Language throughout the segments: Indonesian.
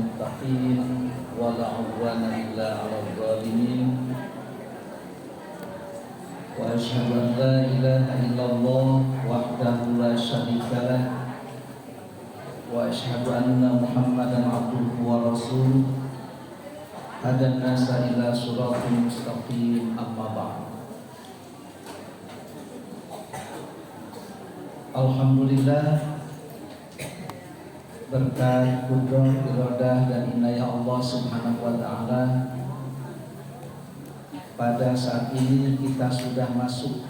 للمتقين ولا عدوان إلا على الظالمين وأشهد أن لا إله إلا الله وحده لا شريك له وأشهد أن محمدا عبده ورسوله هدى الناس إلى صراط مستقيم أما بعد. Alhamdulillah, berkat kudrah, iradah dan inayah Allah Subhanahu wa taala, pada saat ini kita sudah masuk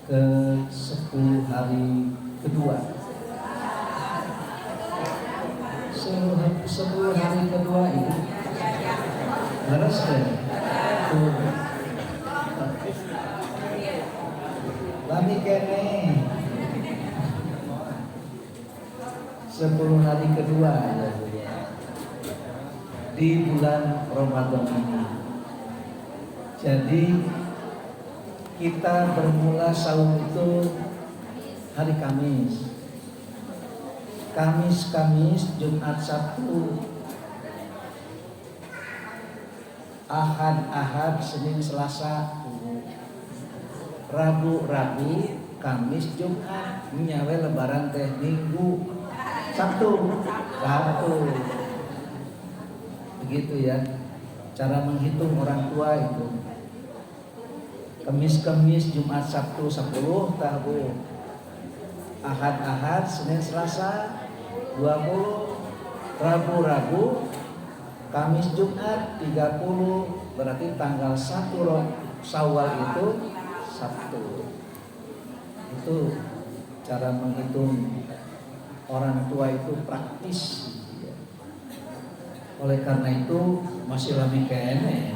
ke 10 hari kedua. 10 hari kedua ini beres ya? Lami kene 10 hari kedua ya, di bulan Ramadan ini. Jadi kita bermula saum itu hari Kamis, Jumat, Sabtu, Ahad, Senin, Selasa, Rabu, Kamis, Jumat, nyawe lebaran teh Minggu, Sabtu. Begitu ya cara menghitung orang tua itu. Kamis, Jumat, Sabtu 10 tahun. Ahad, Senin, Selasa 20, Rabu, Kamis, Jumat 30, berarti tanggal 1 Syawal itu Sabtu. Itu cara menghitung orang tua itu praktis. Oleh karena itu masih lami kene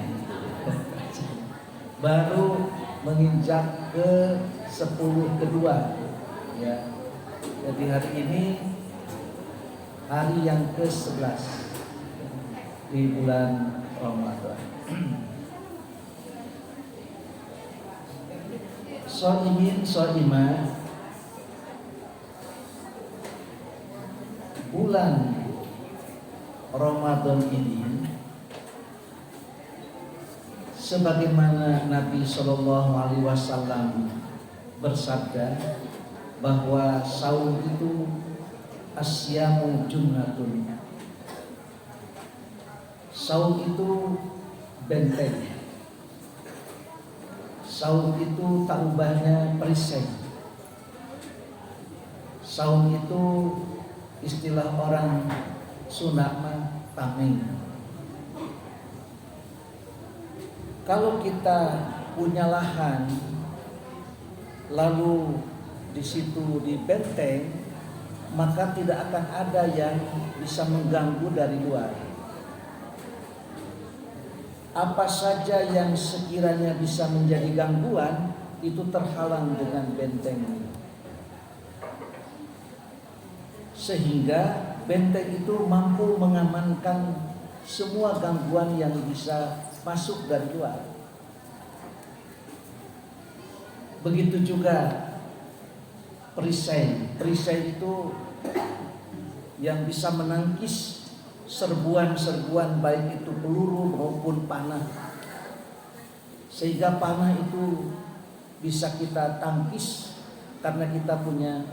baru menginjak ke 10 kedua ya. Jadi hari ini hari yang ke-11 di bulan Ramadan. Soimah, bulan Ramadan ini sebagaimana Nabi Shallallahu Alaihi Wasallam bersabda bahwa saum itu asyamu junnatun. Saum itu benteng. Saum itu tak ubahnya perisai. Saum itu istilah orang Sunda tameng. Kalau kita punya lahan lalu di situ di benteng, maka tidak akan ada yang bisa mengganggu dari luar. Apa saja yang sekiranya bisa menjadi gangguan itu terhalang dengan benteng. Sehingga benteng itu mampu mengamankan semua gangguan yang bisa masuk dari luar. Begitu juga perisai itu yang bisa menangkis serbuan-serbuan baik itu peluru maupun panah, sehingga panah itu bisa kita tangkis karena kita punya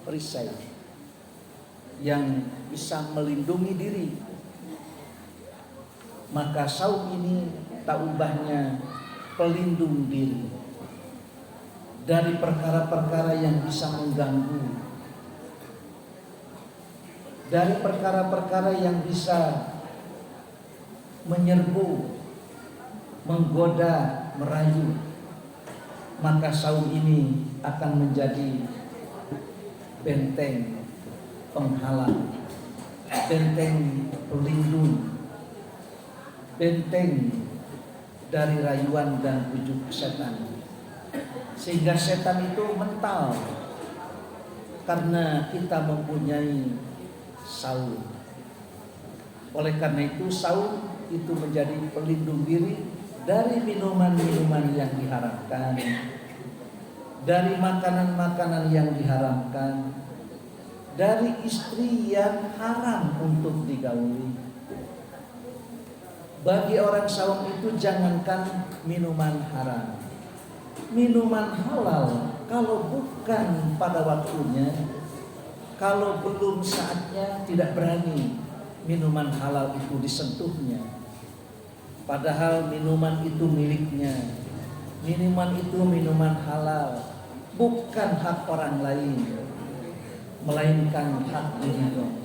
perisai yang bisa melindungi diri. Maka saum ini tak ubahnya pelindung diri dari perkara-perkara yang bisa mengganggu, dari perkara-perkara yang bisa menyerbu, menggoda, merayu. Maka saum ini akan menjadi benteng penghalang, benteng pelindung, benteng dari rayuan dan ujuk setan. Sehingga setan itu mental karena kita mempunyai saum. Oleh karena itu saum itu menjadi pelindung diri dari minuman-minuman yang diharamkan, dari makanan-makanan yang diharamkan, dari istri yang haram untuk digauli. Bagi orang saum itu jangankan minuman haram, minuman halal kalau bukan pada waktunya, kalau belum saatnya, tidak berani minuman halal itu disentuhnya. Padahal minuman itu miliknya, minuman itu minuman halal, bukan hak orang lain, melainkan hak dirinya.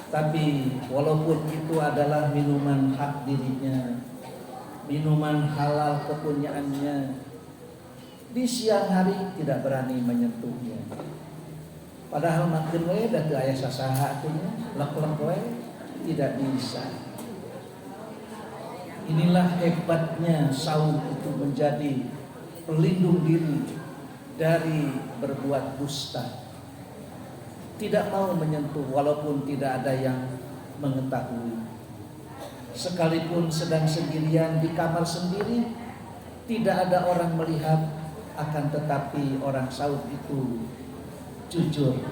Tapi walaupun itu adalah minuman hak dirinya, minuman halal kepunyaannya, di siang hari tidak berani menyentuhnya. Padahal makin we dan aya sasaha atunya, lek-lek we tidak bisa. Inilah hebatnya saum itu menjadi pelindung diri dari berbuat dusta. Tidak mau menyentuh walaupun tidak ada yang mengetahui. Sekalipun sedang sendirian di kamar sendiri, tidak ada orang melihat, akan tetapi orang saum itu jujur,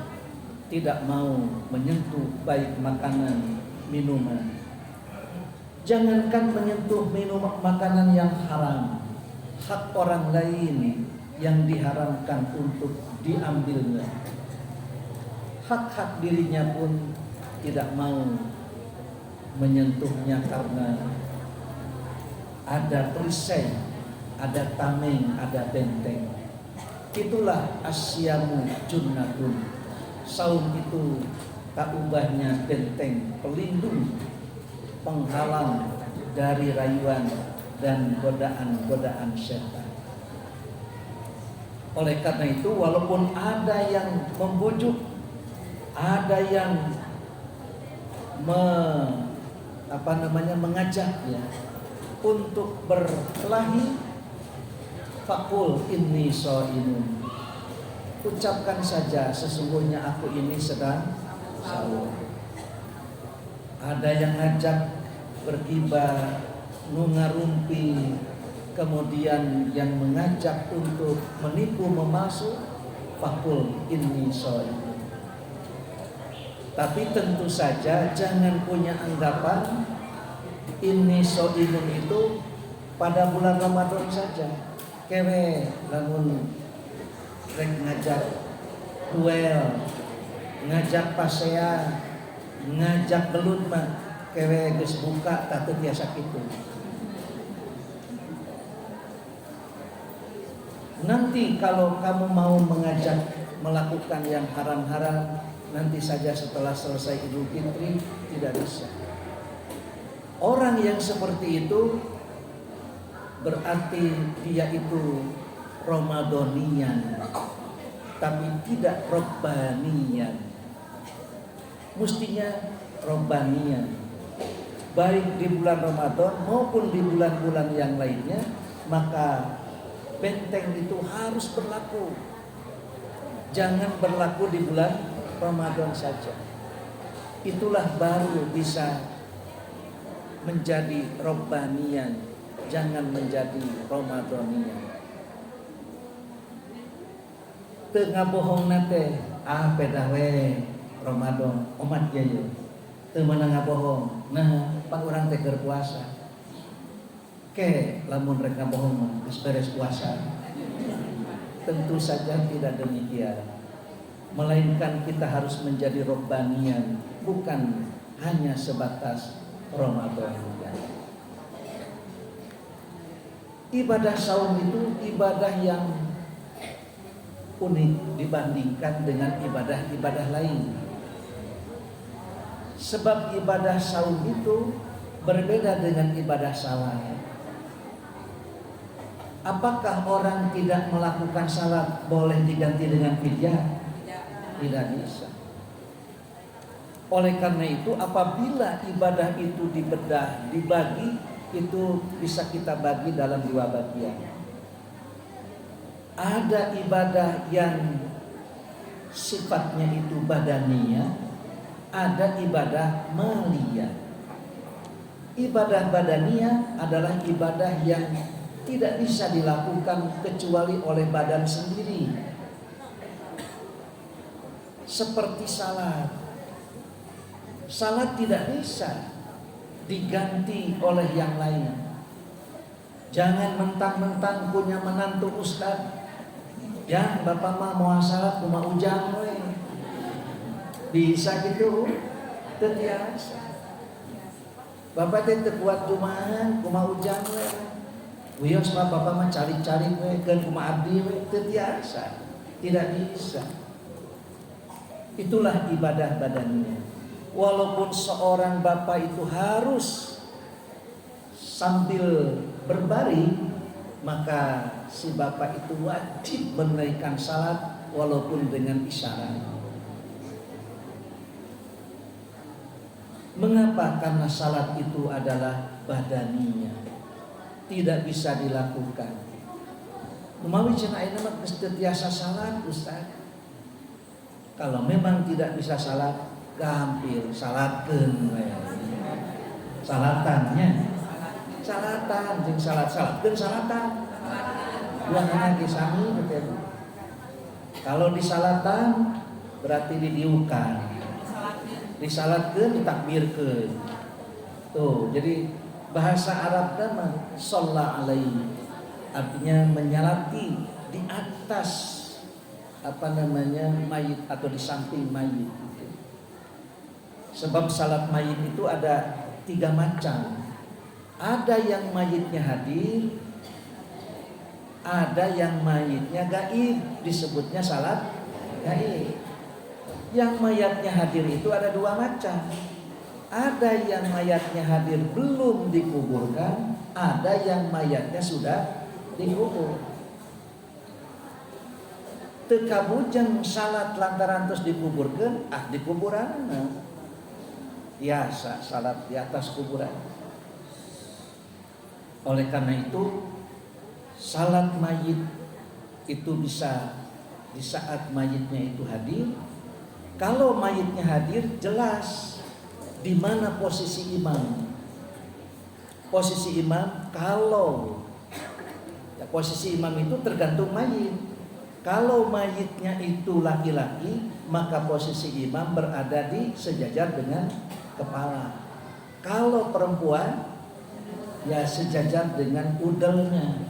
tidak mau menyentuh baik makanan, minuman. Jangankan menyentuh minuman makanan yang haram, hak orang lain yang diharamkan untuk diambilnya, hak-hak dirinya pun tidak mau menyentuhnya karena ada perisai, ada tameng, ada benteng. Itulah asyamu junnatun. Saum itu tak ubahnya benteng, pelindung, penghalang dari rayuan dan godaan-godaan setan. Oleh karena itu, walaupun ada yang membujuk, ada yang mengajak ya untuk berkelahi, faqul inni shaimun. Ucapkan saja, sesungguhnya aku ini sedang saum. Ada yang ngajak bergibah, nungarumpi, kemudian yang mengajak untuk menipu, memalsu, faqul inni shaimun. Tapi tentu saja jangan punya anggapan inni shaimun itu pada bulan Ramadan saja. Kewe lamun rek ngajak duel, ngajak pasea, ngajak gelut mah kewe geus buka tatu tiasa kitu. Nanti kalau kamu mau mengajak melakukan yang haram-haram, nanti saja setelah selesai Idul Fitri tidak bisa. Orang yang seperti itu berarti dia itu Ramadanian, tapi tidak Robbanian. Mestinya Robbanian, baik di bulan Ramadan maupun di bulan-bulan yang lainnya, maka benteng itu harus berlaku. Jangan berlaku di bulan Ramadan saja. Itulah baru bisa menjadi Robbanian, jangan menjadi Ramadanian. Teu ngabohong nate, beda we Ramadan, umat ya yeuh. Teu meunang ngabohong. Nah, pak urang teh keur puasa. Ke lamun rek ngabohong mah geus beres puasa. Tentu saja tidak demikian. Melainkan kita harus menjadi Robbanian, bukan hanya sebatas Ramadanian. Ibadah saum itu ibadah yang unik dibandingkan dengan ibadah-ibadah lain. Sebab ibadah saum itu berbeda dengan ibadah salat. Apakah orang tidak melakukan salat boleh diganti dengan fidyah? Tidak bisa. Oleh karena itu, apabila ibadah itu dibedah, dibagi, itu bisa kita bagi dalam dua bagian. Ada ibadah yang sifatnya itu badaniyah, ada ibadah maliyah. Ibadah badaniyah adalah ibadah yang tidak bisa dilakukan kecuali oleh badan sendiri. seperti salat. Salat tidak bisa diganti oleh yang lain. Jangan mentang-mentang punya menantu ustad, ya bapak mah mau salat cuma ujang we. Bisa gitu? Terbiasa. Bapak teh teu kuat jumahan cuma ujang we. Wios mah bapak mah cari-cari we keun kumaha abdi we, terbiasa. Tidak bisa. Itulah ibadah badannya. Walaupun seorang bapak itu harus sambil berbaring, maka si bapak itu wajib menunaikan salat walaupun dengan isyarat. Mengapa? Karena salat itu adalah badaninya, tidak bisa dilakukan. Umawi cenah ayeuna mah geus teu tiasa salat Ustaz. Kalau memang tidak bisa salat, gampil salatkeun we. Salatannya salatan jeung salatkeun salatan. Dua ge sami betul. Kalau di salatan berarti didiukan. Disalatkeun ditakbirkeun. Tuh, jadi bahasa Arab mah shalla alaihi artinya menyalati di atas mayit atau di samping mayit gitu. Sebab salat mayit itu ada 3 macam. Ada yang mayitnya hadir, ada yang mayitnya gaib, disebutnya salat gaib. Yang mayatnya hadir itu ada 2 macam. Ada yang mayatnya hadir belum dikuburkan, ada yang mayatnya sudah dikubur. Teu kabujeng salat lantaran terus dikuburkan, di kuburan biasa salat di atas kuburan. Oleh karena itu salat mayit itu bisa di saat mayitnya itu hadir. Kalau mayitnya hadir, jelas di mana posisi imam. Posisi imam posisi imam itu tergantung mayit. Kalau mayitnya itu laki-laki, maka posisi imam berada di sejajar dengan kepala. Kalau perempuan, ya sejajar dengan udelnya.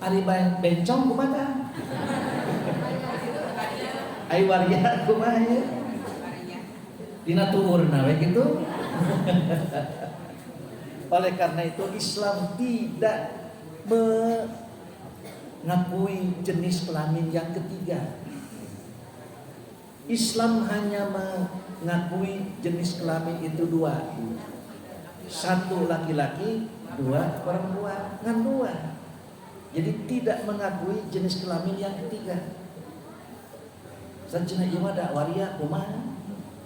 Ari bencong kumaha? Ai waria kumaha ya? Dina tuurna we gitu. Oleh karena itu Islam tidak mengakui jenis kelamin yang ketiga. Islam hanya mengakui jenis kelamin itu 2. 1 laki-laki, 2 perempuan, ngan 2. Jadi tidak mengakui jenis kelamin yang ketiga. Sancina ieu mah da waria kumaha?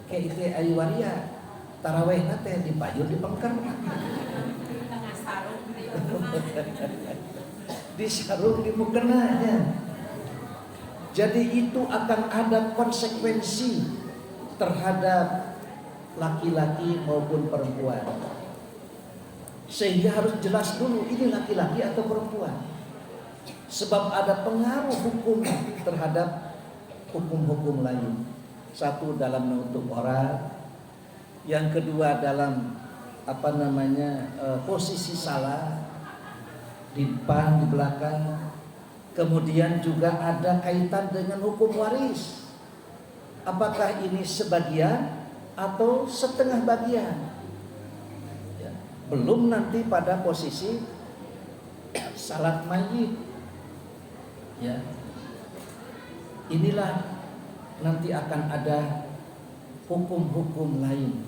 Ke itu ayu waria tarawehna teh dipayun dipengker. Disarung di mukenanya. Jadi itu akan ada konsekuensi terhadap laki-laki maupun perempuan. Sehingga harus jelas dulu ini laki-laki atau perempuan. Sebab ada pengaruh hukum terhadap hukum-hukum lain. 1 dalam menutup aurat, yang kedua dalam posisi salah di depan, di belakang. Kemudian juga ada kaitan dengan hukum waris. Apakah ini sebagian atau setengah bagian? Ya. Belum nanti pada posisi salat mayit. Ya. Inilah nanti akan ada hukum-hukum lain.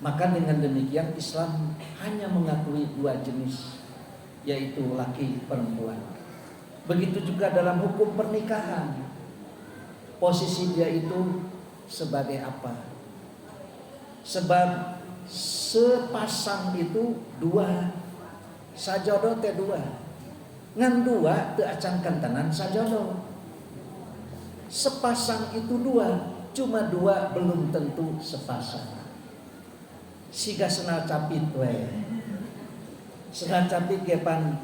Maka dengan demikian Islam hanya mengakui 2 jenis, yaitu laki perempuan. Begitu juga dalam hukum pernikahan. Posisi dia itu sebagai apa? Sebab sepasang itu 2, sajodoh teh 2. Ngan 2 teu acan kantenan sajodoh. Sepasang itu 2, cuma 2 belum tentu sepasang. Siga senal capit we. Senal capit ge pan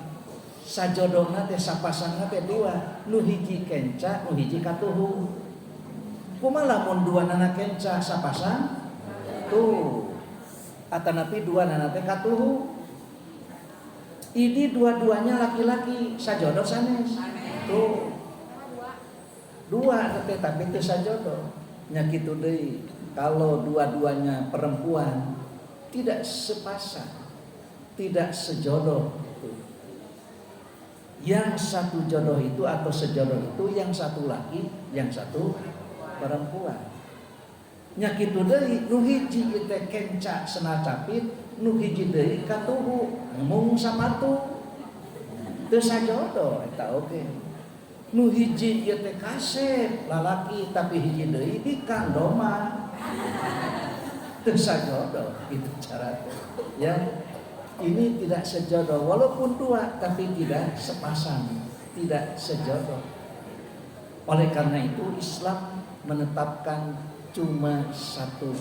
sajodohna teh sapasangna teh 2, nu hiji kenca, nu hiji katuhu. Kumaha lamun dua nana kenca sapasang? Tuh. Atanapi dua nana teh katuhu. Ini dua-duanya laki-laki, sajodoh sanes. Tuh. Dua tapi teu sajodoh. Nya kitu deui. Kalau dua-duanya perempuan tidak sepasang, tidak sejodoh itu. Yang satu jodoh itu atau sejodoh itu yang satu laki, yang satu perempuan. Nya kitu deui nu hiji teh kenca sena capit, nu hiji deui katuhu mung samatu. Teu sajodoh eta oge. Nu hiji ieu teh kasep lalaki tapi hiji deui dikandoma. Teu sajodoh itu cara ya. Ini tidak sejodoh walaupun dua tapi tidak sepasang, tidak sejodoh. Oleh karena itu Islam menetapkan cuma satu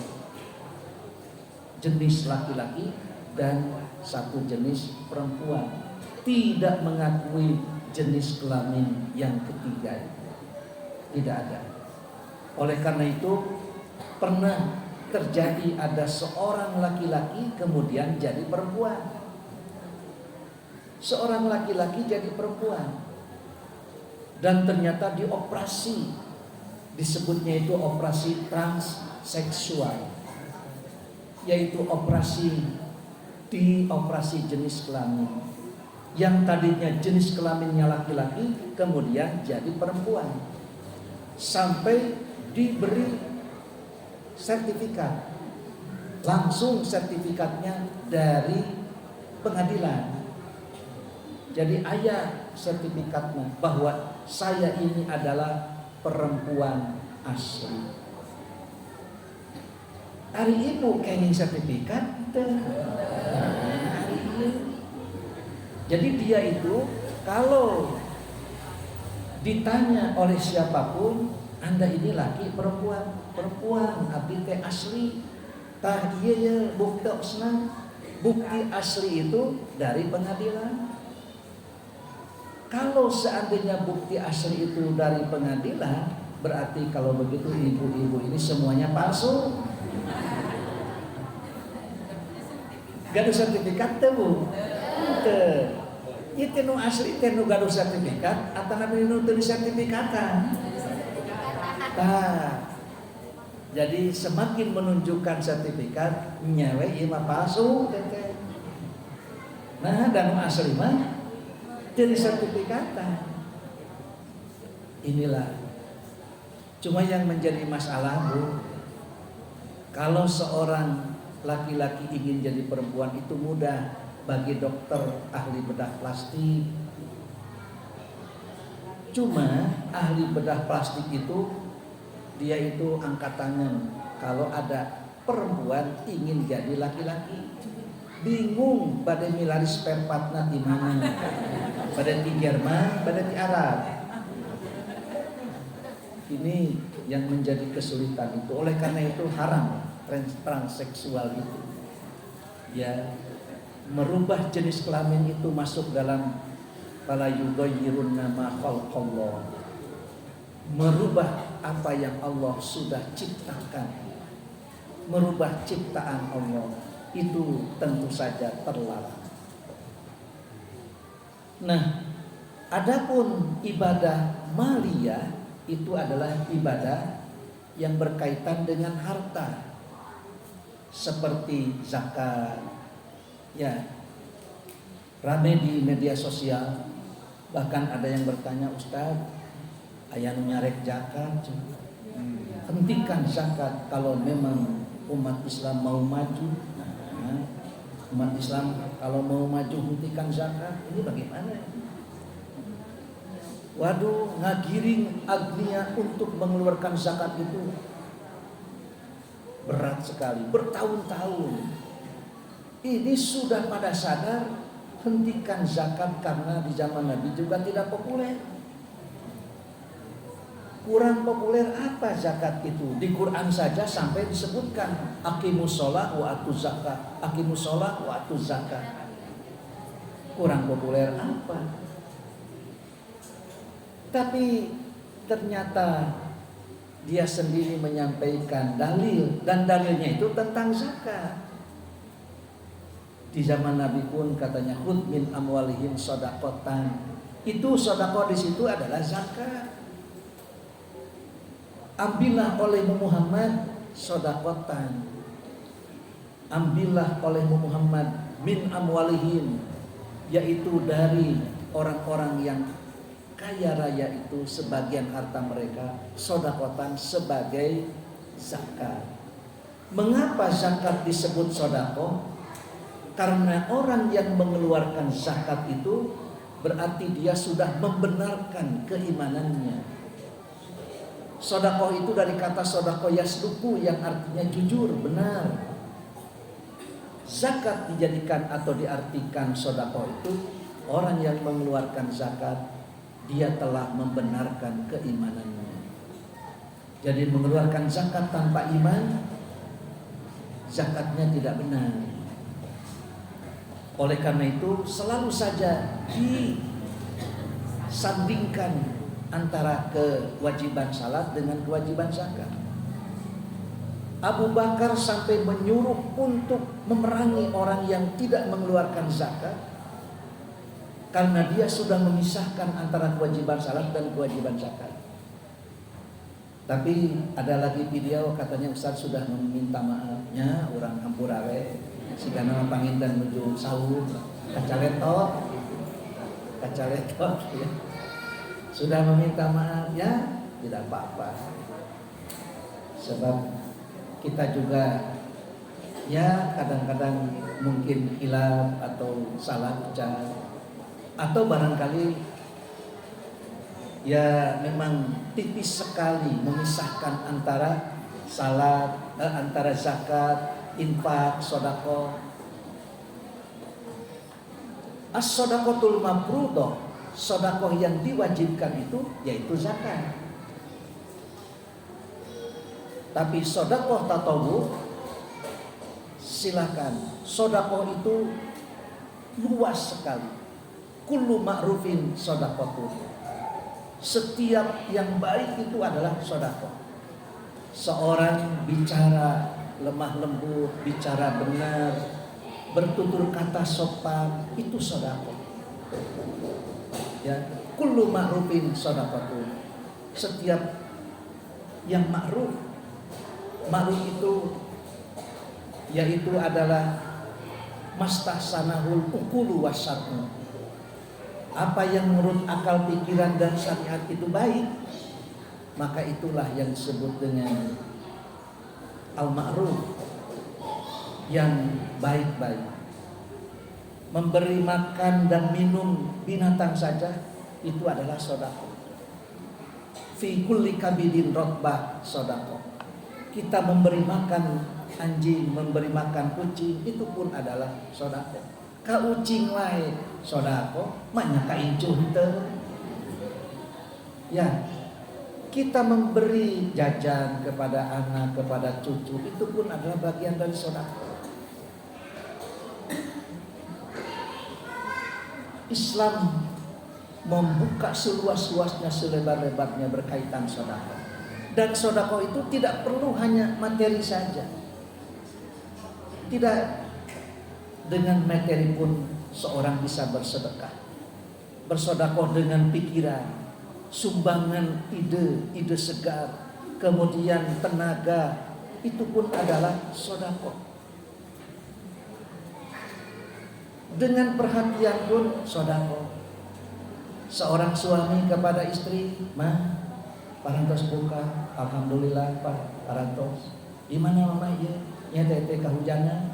jenis laki-laki dan satu jenis perempuan, tidak mengakui jenis kelamin yang ketiga, tidak ada. Oleh karena itu pernah terjadi ada seorang laki-laki kemudian jadi perempuan, seorang laki-laki jadi perempuan, dan ternyata dioperasi, disebutnya itu operasi transseksual, yaitu operasi jenis kelamin, yang tadinya jenis kelaminnya laki-laki kemudian jadi perempuan, sampai diberi sertifikat, langsung sertifikatnya dari pengadilan. Jadi ayat sertifikatnya bahwa saya ini adalah perempuan asli. Hari ibu kenging sertifikat. Jadi dia itu kalau ditanya oleh siapapun, Anda ini laki perempuan, abdi teh asli. Tah ieu ye buktosna, bukti asli itu dari pengadilan. Kalau seandainya bukti asli itu dari pengadilan, berarti kalau begitu ibu-ibu ini semuanya palsu. Gaduh sertifikat teh Bu? Teu. Ieu nu asli teh nu gaduh sertifikat atawa nu teu disertifikatan. Nah, jadi semakin menunjukkan sertifikat nyawe ieu mah palsu teh. Nah, dan asli mah jadi sertifikatan. Inilah cuma yang menjadi masalah Bu, kalau seorang laki-laki ingin jadi perempuan itu mudah bagi dokter ahli bedah plastik. Cuma ahli bedah plastik itu dia itu angkat tangan kalau ada perempuan ingin jadi laki-laki. Bingung pada milari spare partnya di mana, pada di Jerman, pada di Arab. Ini yang menjadi kesulitan itu. Oleh karena itu haram transseksual itu. Ya, merubah jenis kelamin itu masuk dalam fala yughayyirunna ma khalaqallah. Merubah apa yang Allah sudah ciptakan, merubah ciptaan Allah itu tentu saja terlarang. Nah, adapun ibadah maliyah itu adalah ibadah yang berkaitan dengan harta, seperti zakat. Ya, rame di media sosial, bahkan ada yang bertanya, Ustaz, aya nu nyarek zakat, hentikan zakat kalau memang umat Islam mau maju. Nah, umat Islam kalau mau maju hentikan zakat, ini bagaimana? Waduh, ngagiring agnia untuk mengeluarkan zakat itu berat sekali, bertahun-tahun. Ini sudah pada sadar hentikan zakat karena di zaman Nabi juga tidak populer. Kurang populer apa zakat itu? Di Quran saja sampai disebutkan aqimus shalah wa atuz zakat, aqimus shalah wa atuz zakat. Kurang populer apa? Tapi ternyata dia sendiri menyampaikan dalil, dan dalilnya itu tentang zakat. Di zaman Nabi pun katanya khudh min amwalihim shadaqatan. Itu sedekah di situ adalah zakat. Ambillah oleh Muhammad shadaqatan. Ambillah oleh Muhammad min amwalihim, yaitu dari orang-orang yang kaya raya itu sebagian harta mereka shadaqatan sebagai zakat. Mengapa zakat disebut sedekah? Karena orang yang mengeluarkan zakat itu berarti dia sudah membenarkan keimanannya. Sedekah itu dari kata sedekah yasduku yang artinya jujur, benar. Zakat dijadikan atau diartikan sedekah itu orang yang mengeluarkan zakat dia telah membenarkan keimanannya. Jadi mengeluarkan zakat tanpa iman, zakatnya tidak benar. Oleh karena itu selalu saja disandingkan antara kewajiban salat dengan kewajiban zakat. Abu Bakar sampai menyuruh untuk memerangi orang yang tidak mengeluarkan zakat karena dia sudah memisahkan antara kewajiban salat dan kewajiban zakat. Tapi ada lagi video katanya Ustaz sudah meminta maafnya, orang hampurawe siga nama panginten menuju sahur kacaletot ya. Sudah meminta maaf ya, tidak apa-apa. Sebab kita juga ya kadang-kadang mungkin hilaf atau salah ucap, atau barangkali ya memang tipis sekali memisahkan antara salat, antara zakat, infak, sedekah. As-shadaqatul mafruḍah, sedekah yang diwajibkan itu yaitu zakat. Tapi sedekah tatawwu silakan. Sedekah itu luas sekali. Kullu ma'rufin shadaqatuh. Setiap yang baik itu adalah sedekah. Seorang bicara lemah lembut, bicara benar, bertutur kata sopan, itu sedekah. Ya, kullu ma'rufin shadaqatuh. Setiap yang ma'ruf itu yaitu adalah mastahsanahul uqulu wasyar'u. Apa yang menurut akal, pikiran dan syariat itu baik, maka itulah yang disebut dengan al-ma'ruf, yang baik-baik. Memberi makan dan minum binatang saja itu adalah sedekah. Fi kulli kabidin rotbah sedekah. Kita memberi makan anjing, memberi makan kucing, itu pun adalah sedekah. Ka ucing wae sedekah, manya ka incuh teu. Ya, kita memberi jajan kepada anak, kepada cucu, itu pun adalah bagian dari sedekah. Islam membuka seluas-luasnya, selebar-lebarnya berkaitan sedekah. Dan sedekah itu tidak perlu hanya materi saja. Tidak, dengan materi pun seorang bisa bersedekah. Bersedekah dengan pikiran, sumbangan ide segar, kemudian tenaga, itu pun adalah sedekah. Dengan perhatian pun sedekah. Seorang suami kepada istri, "Ma, parantos buka, alhamdulillah Pak, parantos. Di mana mama ieu? Nya teh kahujanan.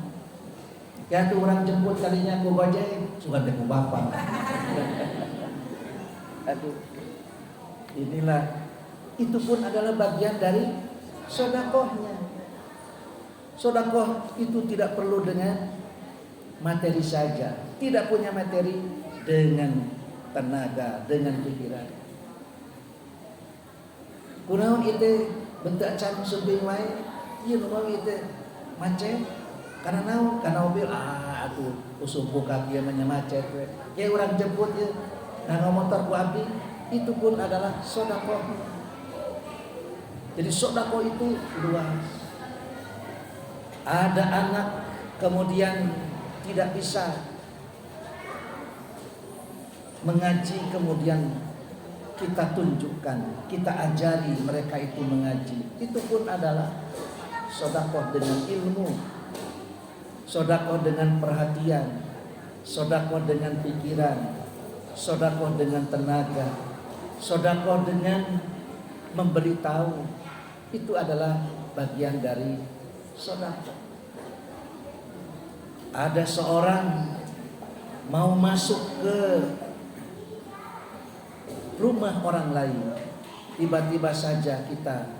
Ya tuh orang jemput kalinya ku gojek, sugan teh ku bapak." Aduh. Inilah, itu pun adalah bagian dari sedekahnya. Sedekah itu tidak perlu dengan materi saja, tidak punya materi, dengan tenaga, dengan pikiran. Kunaon itu bentuk can sumping wae, ieu nu mah itu macet. Karena naon? Karena mobil atuh usum buka kieu mah macet we. Ye urang jemput ye, nganggo motor ku abdi, itu pun adalah sedekah. Jadi sodako itu luas. Ada anak kemudian tidak bisa mengaji, kemudian kita tunjukkan, kita ajari mereka itu mengaji. Itu pun adalah sodakoh dengan ilmu, sodakoh dengan perhatian, sodakoh dengan pikiran, sodakoh dengan tenaga, sodakoh dengan memberitahu. Itu adalah bagian dari sodakoh. Ada seorang mau masuk ke rumah orang lain, tiba-tiba saja kita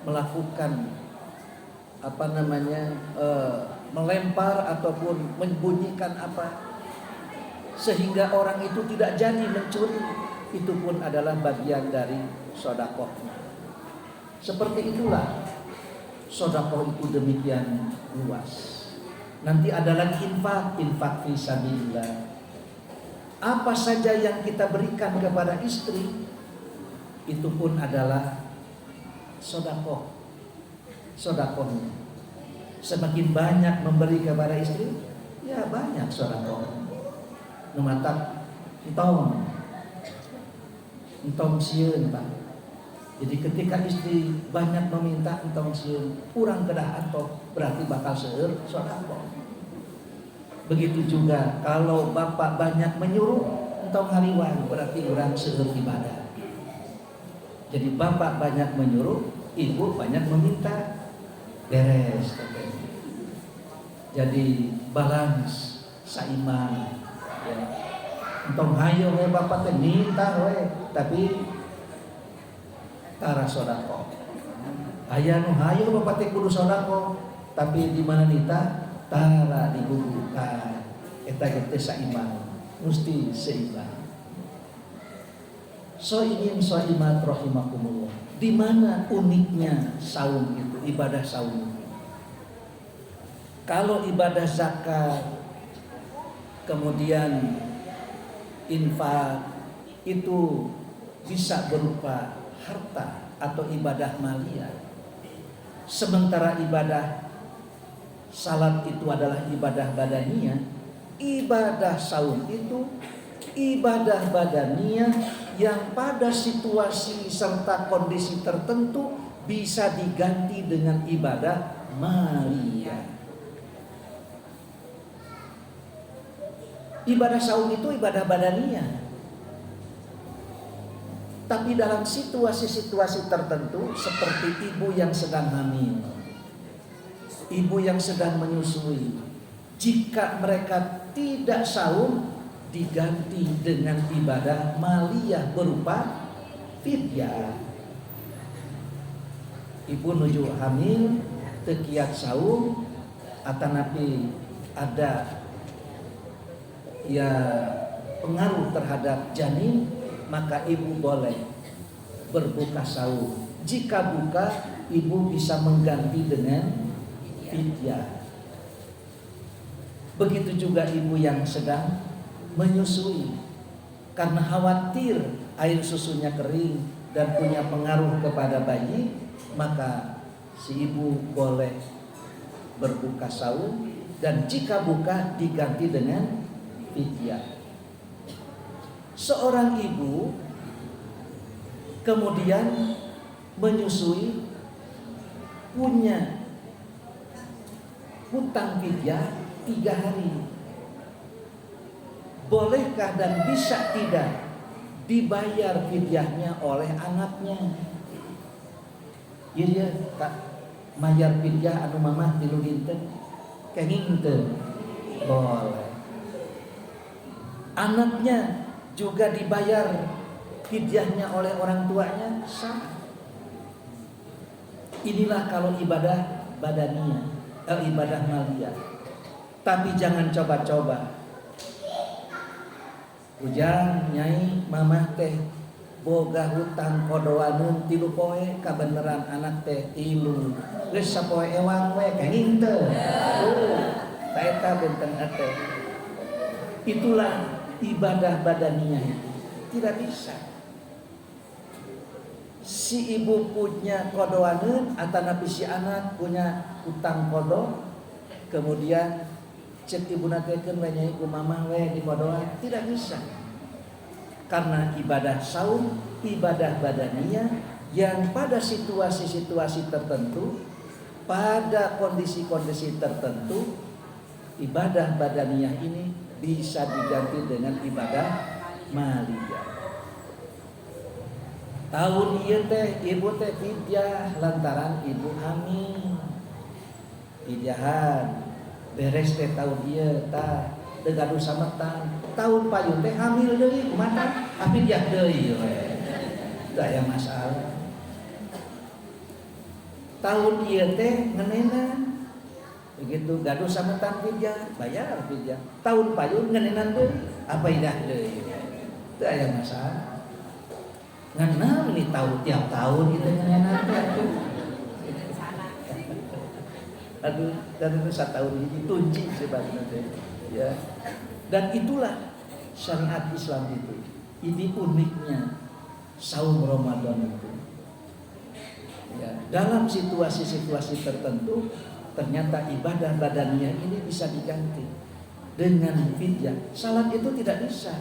melakukan melempar ataupun membunyikan sehingga orang itu tidak jadi mencuri. Itu pun adalah bagian dari sodakoh. Seperti itulah sodakoh itu demikian luas. Nanti ada lagi infak fisabilillah. Apa saja yang kita berikan kepada istri, itu pun adalah sodakoh. Sodakohnya. Semakin banyak memberi kepada istri, ya banyak sodakoh. Numatak entong sieun Pak. Jadi ketika istri banyak meminta entong sieun, kurang kedah antok, berarti bakal seueur sodakoh. Begitu juga kalau bapak banyak menyuruh entong hariwan, berarti orang seueur ibadah. Jadi bapak banyak menyuruh, ibu banyak meminta, beres. Jadi balance, saiman. Ya. Entong hayo we bapak teh minta we, tapi tara sodako. Aya nu hayo bapak teh kudu sodako, tapi di mana nita tara digugukan. Eta teh saiman, mesti seimbang. Soimat rahimakumullah. Di mana uniknya saum itu, ibadah saum. Kalau ibadah zakat, kemudian infak itu bisa berupa harta atau ibadah maliyah. Sementara ibadah salat itu adalah ibadah badaniyah, ibadah saum itu ibadah badaniyah yang pada situasi serta kondisi tertentu bisa diganti dengan ibadah maliyah. Ibadah saum itu ibadah badaniyah. Tapi dalam situasi-situasi tertentu seperti ibu yang sedang hamil, ibu yang sedang menyusui, jika mereka tidak saum, diganti dengan ibadah maliyah berupa fidyah. Ibu nuju hamil, tekiat saum, atanapi ada ya pengaruh terhadap janin, maka ibu boleh berbuka saum. Jika buka, ibu bisa mengganti dengan fidyah. Begitu juga ibu yang sedang menyusui, karena khawatir air susunya kering dan punya pengaruh kepada bayi, maka si ibu boleh berbuka saum, dan jika buka diganti dengan fidyah. Seorang ibu kemudian menyusui, punya hutang fidyah 3 hari. Bolehkah dan bisa tidak dibayar fidyahnya oleh anaknya? Iya Kak, mayar fidyah anu mamah tilu dinten kenging teu boleh. Anaknya juga dibayar fidyahnya oleh orang tuanya, sah. Inilah kalau ibadah badaniyah, ibadah maliyah. Tapi jangan coba-coba. Ujang nyai mamah teh boga hutang kodoaneun 3 poe, kabeneran anak teh 3. Geus sapoe ewang we kenging teu. Ta eta benten teh. Itulah ibadah badaniyah itu. Tidak bisa. si ibu punya kodoaneun atanapi si anak punya utang kodo, kemudian cek ibu natekeun we nyai ku mamah we di kodoan, tidak bisa. Karena ibadah saum, ibadah badaniyah yang pada situasi-situasi tertentu, pada kondisi-kondisi tertentu, ibadah badaniyah ini bisa diganti dengan ibadah maliyah. Tahun ieu teh ibu teh fidyah lantaran ibu hamil. Fidyahan beres teh tahun ieu tah teu gaduh sametan. Tahun payun teh hamil deui kumaha? Fidyah deui we. Teu aya masalah. Tahun ieu teh ngenenan. Begitu gaduh sametan fidyah, bayar fidyah. Tahun payun ngenenan deui, fidyah deui. Teu aya masalah. Ngan ini tahu tiap tahun itu ngenenan teh. Aduh, dan itu 1 tahun ini tunci sebenarnya teh. Ya. Dan itulah syariat Islam itu. Ini uniknya saum Ramadan itu. Ya, dalam situasi-situasi tertentu ternyata ibadah badannya ini bisa diganti dengan fidyah. Salat itu tidak bisa.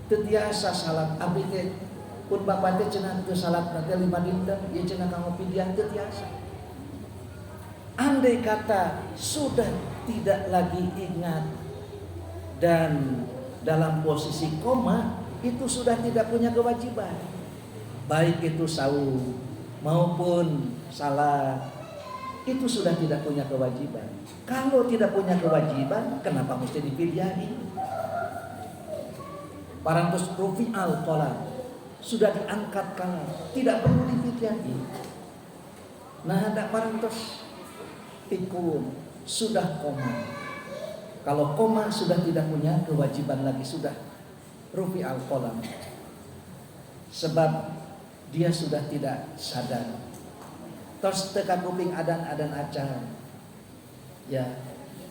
Tetiasa salat abdi teh pun bapak teh cenah teu salat nanti 5 dina ieu cenah kanggo fidyah teu tiasa. Andai kata sudah tidak lagi ingat dan dalam posisi koma, itu sudah tidak punya kewajiban. Baik itu saum maupun salat, itu sudah tidak punya kewajiban. Kalau tidak punya kewajiban, kenapa mesti difidyahi? Parantos rufi'al qalam, sudah diangkat kalam, tidak perlu difidyahi. Nah, ada parantos pikun sudah koma. Kalau koma sudah tidak punya kewajiban lagi, sudah rufi'al qalam. Sebab dia sudah tidak sadar. Tos teka kuping adan-adan acan. Ya,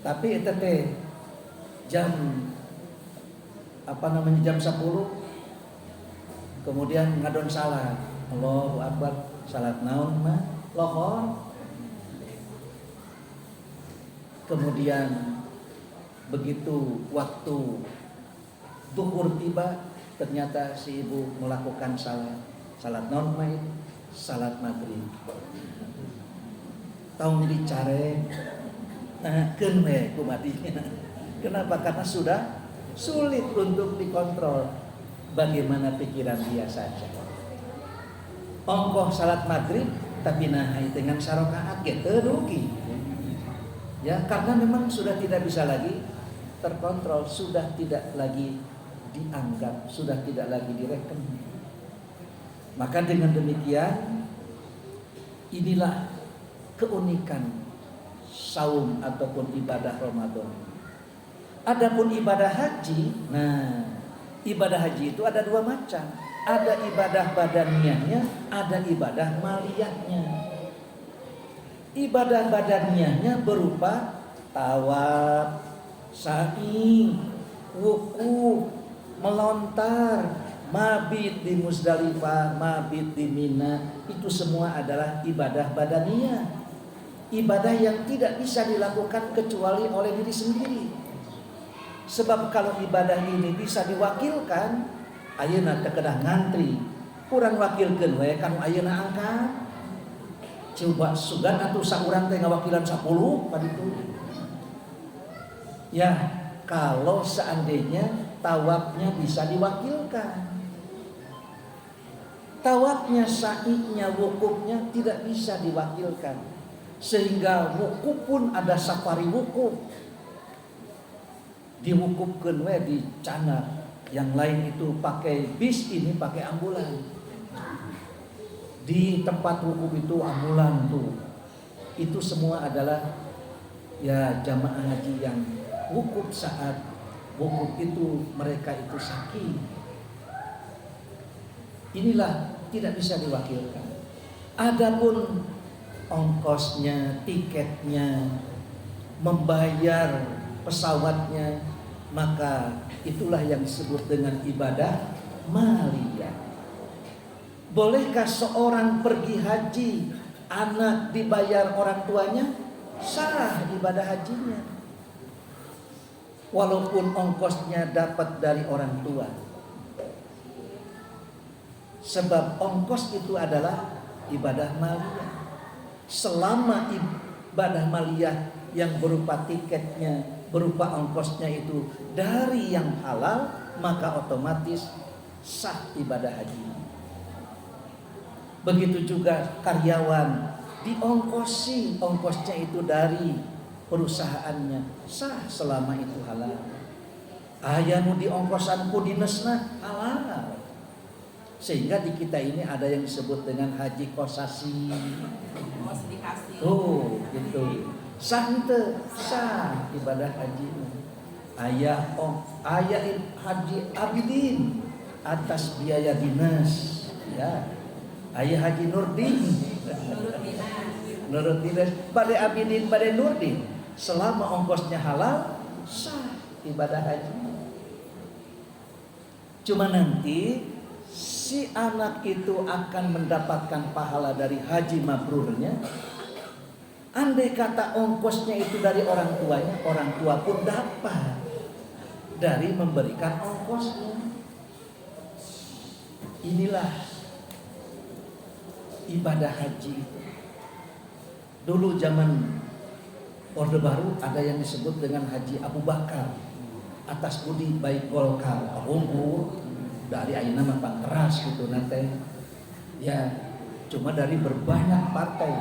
tapi itu teh jam jam 10 kemudian ngadon salat. Allahu Akbar, salat naon mah? Lohor. Kemudian begitu waktu zuhur tiba, ternyata si ibu melakukan salat naon mah? Salat maghrib. Tahu dicare keun we kumadinya. Kenapa? Karena sudah sulit untuk dikontrol bagaimana pikiran dia saja. Ongkoh salat maghrib tapi dengan sarakaat ge teu rugi. Ya, karena memang sudah tidak bisa lagi terkontrol, sudah tidak lagi dianggap, sudah tidak lagi direken. Maka dengan demikian inilah keunikan saum ataupun ibadah Ramadan. Adapun ibadah haji, nah ibadah haji itu ada 2 macam. Ada ibadah badaniyahnya, ada ibadah maliyahnya. Ibadah badaniyahnya berupa tawaf, sa'i, wukuf, melontar, mabit di Muzdalifah, mabit di Mina. Itu semua adalah ibadah badaniyah. Ibadah yang tidak bisa dilakukan kecuali oleh diri sendiri. Sebab kalau ibadah ini bisa diwakilkan, ayeuna teu kedah ngantri, kurang wakilkeun we kanu ayeuna angkat. Coba sugan atuh saurang teh ngawakilan 10 paditu. Ya, kalau seandainya tawafnya bisa diwakilkan. Tawafnya, sa'inya, wukufnya tidak bisa diwakilkan. Sehingga wukuf pun ada safari wukuf. Diwukufkeun we di Cana, yang lain itu pakai bis, ini pakai ambulan. Di tempat wukuf itu ambulan tuh. Itu semua adalah ya jamaah haji yang wukuf saat wukuf itu mereka itu sakit. Inilah tidak bisa diwakilkan. Adapun ongkosnya, tiketnya, membayar pesawatnya, maka itulah yang disebut dengan ibadah maliyah. Bolehkah seorang pergi haji, anak dibayar orang tuanya? Sah ibadah hajinya. Walaupun ongkosnya dapat dari orang tua. Sebab ongkos itu adalah ibadah maliyah. Selama ibadah maliyah yang berupa tiketnya, berupa ongkosnya itu dari yang halal, maka otomatis sah ibadah haji. Begitu juga karyawan diongkosi, ongkosnya itu dari perusahaannya, sah selama itu halal. Ayanu diongkosanku dinesna halal. Sehingga di kita ini ada yang disebut dengan haji kosasi. Oh, gitu. Sah itu, sah ibadah haji. Ayah haji abidin atas biaya dinas, ya. Ayah haji Nurdin, Nurut dinas, pada abidin, pada Nurdin, selama ongkosnya halal, sah ibadah haji. Cuma nanti si anak itu akan mendapatkan pahala dari haji mabrurnya. Andai kata ongkosnya itu dari orang tuanya, orang tua pun dapat dari memberikan ongkosnya. Inilah ibadah haji itu. Dulu zaman Orde Baru ada yang disebut dengan Haji Abu Bakar atas budi baik Golkar, unggul dari ayeuna mah pangkeras gitu nanti. Ya, cuma dari berbanyak partai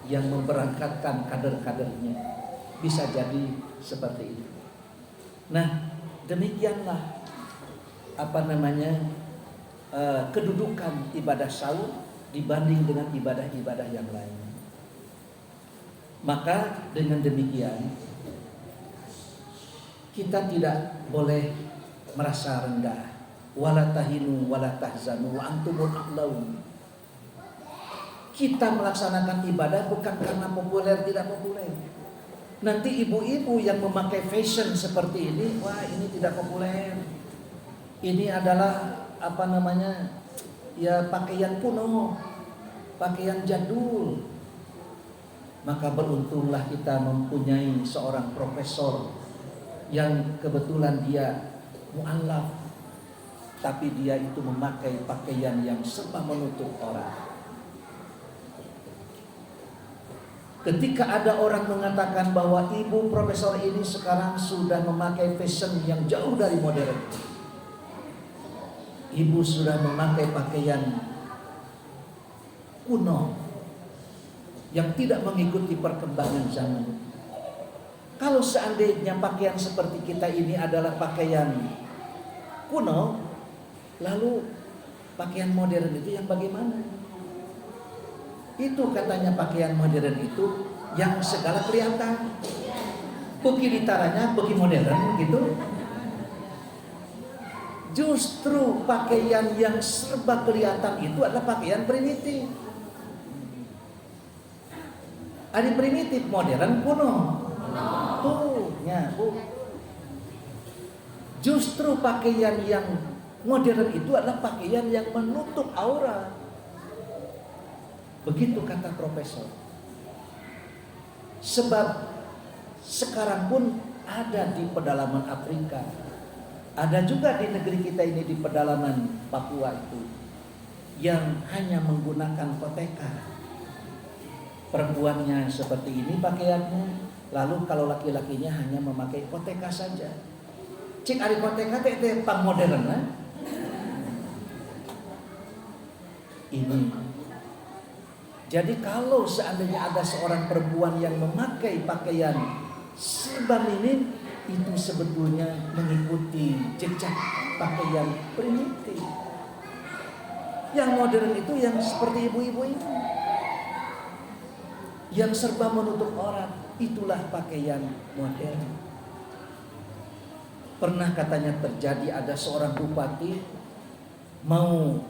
yang memberangkatkan kader-kadernya bisa jadi seperti itu. Nah, demikianlah kedudukan ibadah saum dibanding dengan ibadah-ibadah yang lain. Maka dengan demikian kita tidak boleh merasa rendah. Wala tahinu wala tahzanu wa antumul a'laun. Kita melaksanakan ibadah bukan karena populer tidak populer. Nanti ibu-ibu yang memakai fashion seperti ini, wah ini tidak populer. Ini adalah ya pakaian kuno, pakaian jadul. Maka beruntunglah kita mempunyai seorang profesor yang kebetulan dia mu'allaf, tapi dia itu memakai pakaian yang serba menutup orang. Ketika ada orang mengatakan bahwa ibu profesor ini sekarang sudah memakai fashion yang jauh dari modern, ibu sudah memakai pakaian kuno yang tidak mengikuti perkembangan zaman. Kalau seandainya pakaian seperti kita ini adalah pakaian kuno, lalu pakaian modern itu yang bagaimana? Itu katanya pakaian modern itu yang segala kelihatan. Bagi ditaranya, bagi modern gitu. Justru pakaian yang serba kelihatan itu adalah pakaian primitif. Ada primitif, modern, kuno. Tuh, ya, Bu. Justru pakaian yang modern itu adalah pakaian yang menutup aurat. Begitu kata profesor. Sebab sekarang pun ada di pedalaman Afrika, ada juga di negeri kita ini di pedalaman Papua itu yang hanya menggunakan koteka. Perempuannya seperti ini pakaiannya, lalu kalau laki-lakinya hanya memakai koteka saja. Cik ari koteka teh pang modern lah. Ini. Jadi kalau seandainya ada seorang perempuan yang memakai pakaian serba minim, itu sebetulnya mengikuti jejak pakaian primitif. Yang modern itu yang seperti ibu-ibu ini, yang serba menutup aurat, itulah pakaian modern. Pernah katanya terjadi ada seorang bupati mau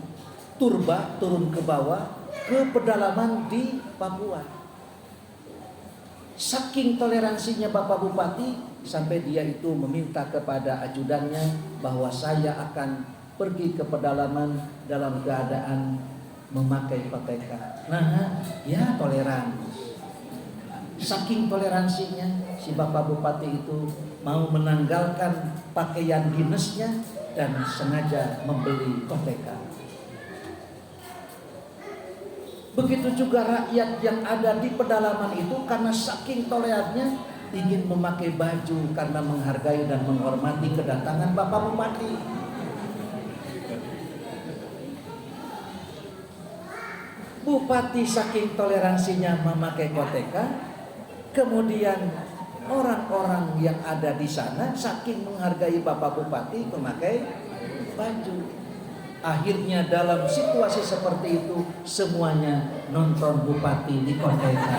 turun ke bawah ke pedalaman di Papua. Saking toleransinya Bapak Bupati sampai dia itu meminta kepada ajudannya bahwa saya akan pergi ke pedalaman dalam keadaan memakai koteka. Nah, ya toleran. Saking toleransinya si Bapak Bupati itu mau menanggalkan pakaian dinasnya dan sengaja membeli koteka. Begitu juga rakyat yang ada di pedalaman itu karena saking tolerannya ingin memakai baju karena menghargai dan menghormati kedatangan Bapak Bupati. Bupati saking toleransinya memakai koteka, kemudian orang-orang yang ada di sana saking menghargai Bapak Bupati memakai baju. Akhirnya dalam situasi seperti itu semuanya nonton Bupati di koteka.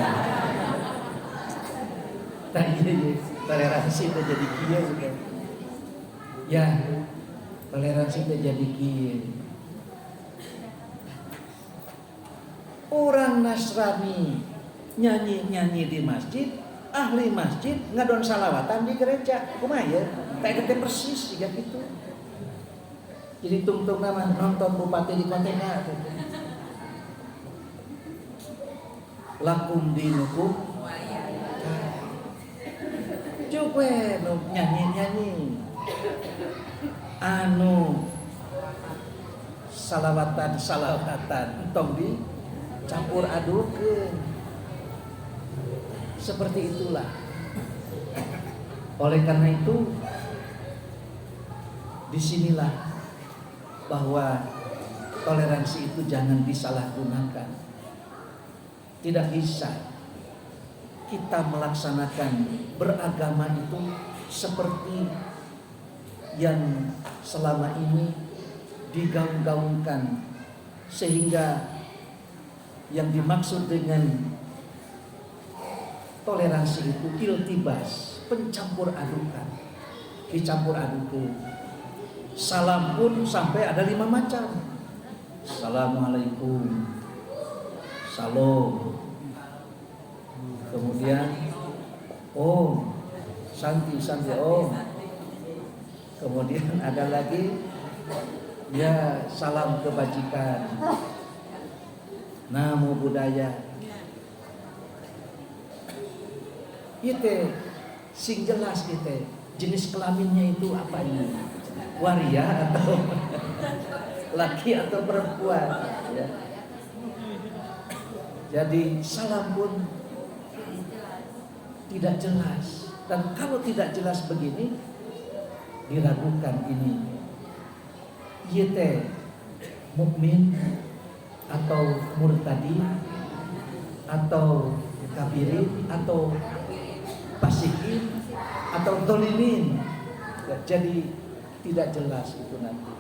Nah iya, toleransi itu jadi kieu kan. Ya, toleransi itu jadi kieu. Orang Nasrani nyanyi-nyanyi di masjid, ahli masjid ngadon salawatan di gereja. Kumaha ya? Kayak gede persis juga gitu. Jadi tungtung nama nonton Bupati di koteka. Lakum dinukum coba nyanyi-nyanyi anu salawatan tong di campur adukeun. Seperti itulah. Oleh karena itu disinilah bahwa toleransi itu jangan disalahgunakan. Tidak bisa kita melaksanakan beragama itu seperti yang selama ini digaung-gaungkan, sehingga yang dimaksud dengan toleransi itu iltibas, pencampur adukan, dicampur adukan. Salam pun sampai ada 5 macam. Assalamualaikum, salam, kemudian om, santi om, kemudian ada lagi ya salam kebajikan, namo budaya. Itu sing jelas itu jenis kelaminnya itu apa ini, waria atau laki atau perempuan ya. Jadi salam pun tidak jelas, dan kalau tidak jelas begini diragukan ini yete mukmin atau murtadi atau kafirin atau fasikin atau dolimin. Jadi tidak jelas itu nanti.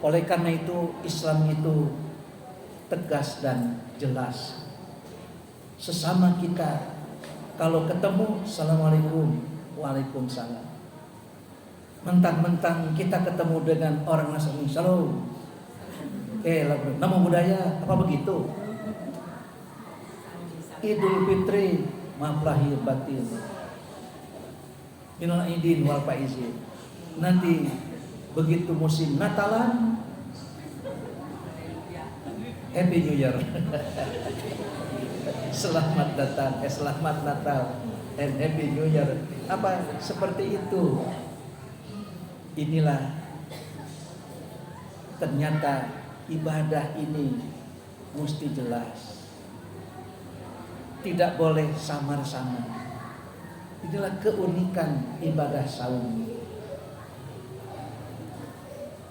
Oleh karena itu Islam itu tegas dan jelas. Sesama kita kalau ketemu assalamualaikum, waalaikumsalam. Mentang-mentang kita ketemu dengan orang Nasrani, shalom, nama budaya apa begitu? Idul Fitri, maaf lahir batin, minal aidin wal faizin. Nanti begitu musim Natalan, Happy New Year. Selamat datang, selamat Natal and Happy New Year. Apa seperti itu? Inilah ternyata ibadah ini mesti jelas. Tidak boleh samar-samar. Inilah keunikan ibadah saum.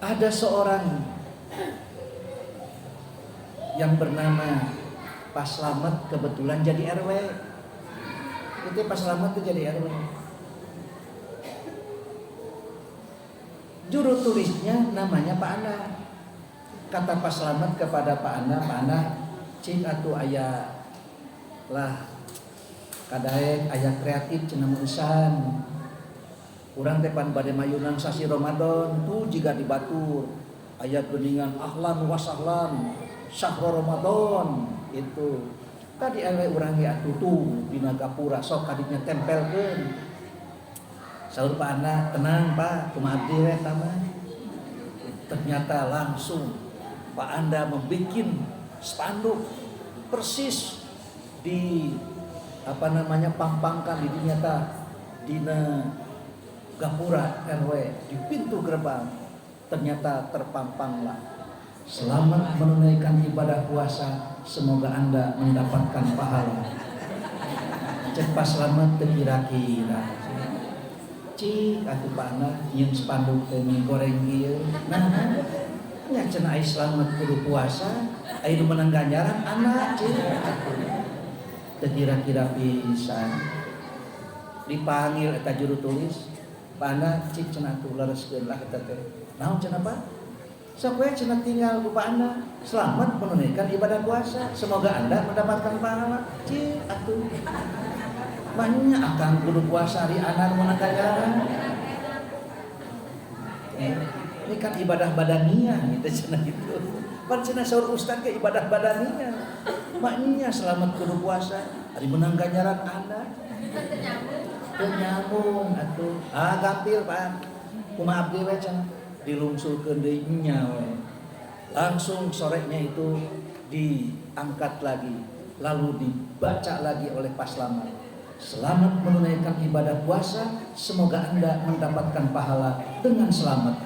Ada seorang yang bernama Pak Slamet, kebetulan jadi RW. Itu Pak Slamet itu jadi RW. Juru tulisnya namanya Pak Ana. Kata Pak Slamet kepada Pak Ana, cik atuh aya lah kadaek aya kreatif cenah urusan. Urang teh pan bade mayunan sasi Ramadan tuh jika dibatur aya geuningan ahlan wa sahlan syahrul Ramadan itu. Tadi RW urang ge atuh tuh dina gapura sok kadinya tempelkeun. Saur Pak Ana, tenang Pak, kumaha abdi we tamah. Ternyata langsung Pak Anda membuat spanduk persis di pampangkan di dinyata dina gapura RW di pintu gerbang, ternyata terpampanglah, selamat menunaikan ibadah puasa, semoga Anda mendapatkan pahala. Cepat selamat kira-kira cik aku pana nyeum spanduk teh goreng ieu nah nya cenah ai selamat kudu puasa ai nu menang ganjaran anak cik teu kira-kira pisan dipanggil eta juru tulis pana cik cenah atuh lereskeun lah eta teh naon cenah Pak sok we cenah tinggal ku Anda selamat menunaikan ibadah puasa semoga Anda mendapatkan pahala cik atuh banyak akan kudu puasa di anar mana ganjaran. Ini kan ibadah badaniah gitu cenah gitu. Pan cenah saur ustaz ke ibadah badaniah. Maknya selamat kudu puasa, hari menang ganjaran Anda. Teu nyambung atuh. Gampil Pak. Kumaha abdi we cenah dilungsulkeun deui nya we. Langsung sorenya itu diangkat lagi, lalu dibaca lagi oleh paslaman. Selamat menunaikan ibadah puasa, semoga Anda mendapatkan pahala dengan selamat.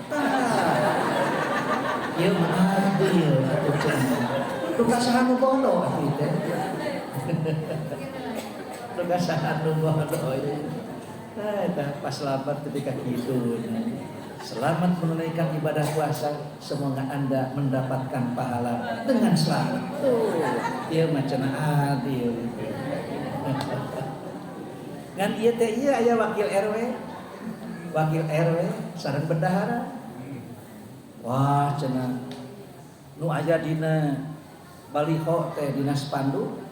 Ieu mah adil atuh cenah. Tugas anu bodoh atuh teh. Tugas anu bodoh ieu. Eta paslamat ketika kitu. Selamat menunaikan ibadah puasa, semoga Anda mendapatkan pahala dengan selamat. Ieu mah cenah adil. Ngan ieu teh ieu aya wakil RW sareng bendahara. Wah cenah nu aya dina baliho teh dina spanduk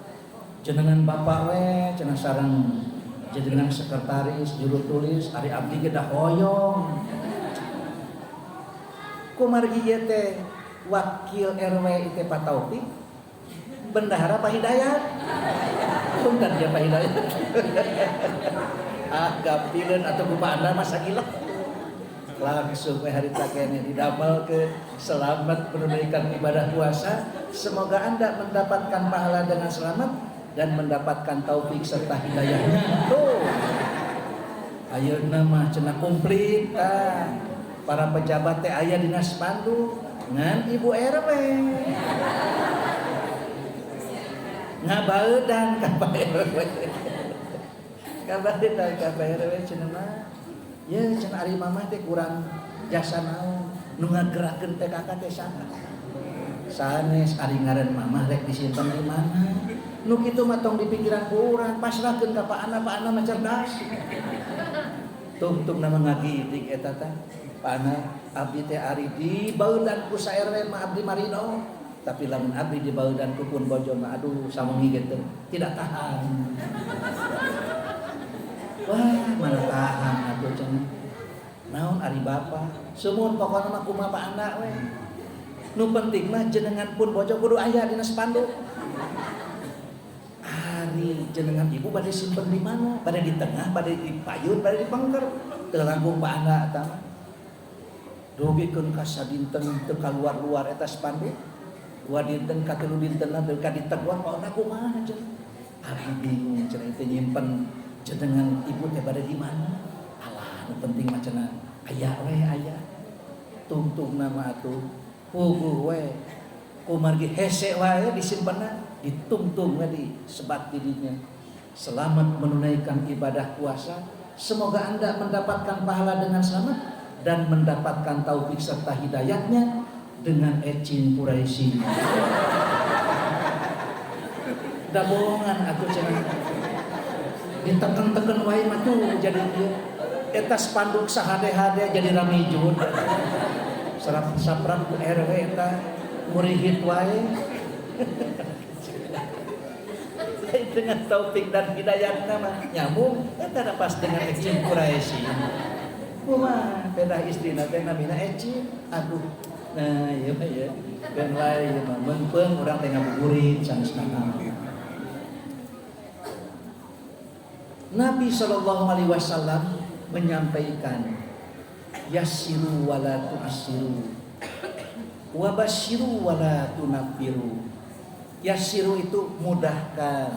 jenengan bapak we cenah sareng jenengan sekretaris juru tulis ari abdi ge da hoyong. Kumargi ieu teh wakil RW teh Pak Taufik bendahara Pak Hidayat. Punten dia Pak Hidayat. Gampileun atuh ku Pak Anda masa gila. Langsung harita kene didamel ke selamat menunaikan ibadah puasa. Semoga Anda mendapatkan pahala dengan selamat dan mendapatkan taufik serta hidayahnya. Tuh. Ayeuna mah cenah komplit para pejabat teh aya dina spanduk ngan Ibu RW. Ngabaeudan ka Pak RW. Ngabaeudan ka Pak RW cenah mah. Ya cenah ari mamah teh kurang jasa naon nu ngagerakeun PKK teh saha. Sanes ari ngaran mamah rek disimpen di mana. Nu kitu mah tong di pikiran urang pasrahkeun ka Pak Ana mah cerdas. Tung nama ngagidik eta teh. Pak Ana abdi teh ari dibaeudan ku sa RW mah abdi marino. Tapi lamun abdi dibaeudan ku pun bojo mah aduh samungi gitu tidak tahan. Wah mana tahan atuh cenah. Naon ari bapa sumur pokona mah kumaha Pak Anda we. Nu penting mah jenengan pun bojo kudu aya dina spanduk. Ari jenengan ibu bade simpen di mana? Bade di tengah, bade di payun, bade di pangker. Teu langkung Pak Anda eta mah. Dugikeun ka sadinten teu kaluar-luar eta spanduk. Dua dinten katelu dinten teu ka diteguan paona kumaha cenah. Abi bingung cenah teh nyimpen jenengan ibu teh bade di mana? Alah nu penting mah cenah aya we aya. Tungtungna mah atuh puguh we. Kumargi hese wae disimpenna, ditungtung we disebat di dinya. Selamat menunaikan ibadah puasa. Semoga Anda mendapatkan pahala dengan selamat dan mendapatkan taufik serta hidayahnya dengan Ecin Quraisy. Da bohongan atuh cenah. Diteken-teken wae mah tuh jadi ieu. Eta spanduk sahade-hade jadi ramijun. Saprap ku RW eta murihit wae. Dengan taufik dan hidayahna mah nyambung eta pas dengan Ecin Quraisy. Kumaha beda istrina teh namina Ecin. Aduh. Nah, ieu mah ya. Ben lain ieu mah meungpeung urang teh ngabuburit sanesna. Nabi sallallahu alaihi wasallam menyampaikan yassiru wala tu'assiru. Wabasyiru wala tunaffiru. Yassiru itu mudahkan,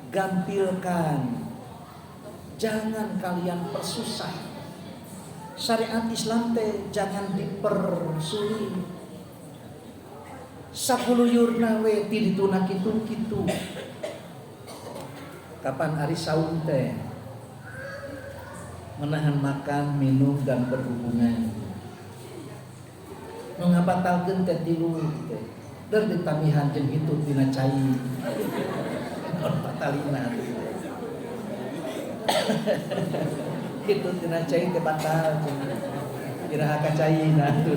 gampilkan. Jangan kalian persusah. Syariat Islam teh jangan dipersulit. Sakuluyurna we ti dituna kitu-kitu. Kapan ari saum teh menahan makan, minum dan berhubungan. Nu ngabatalkeun teh tilu teh. Der ditamihan jeung itu tina cai. Non batalina. Itu tina cai teh batal. Iraha ka caina atuh.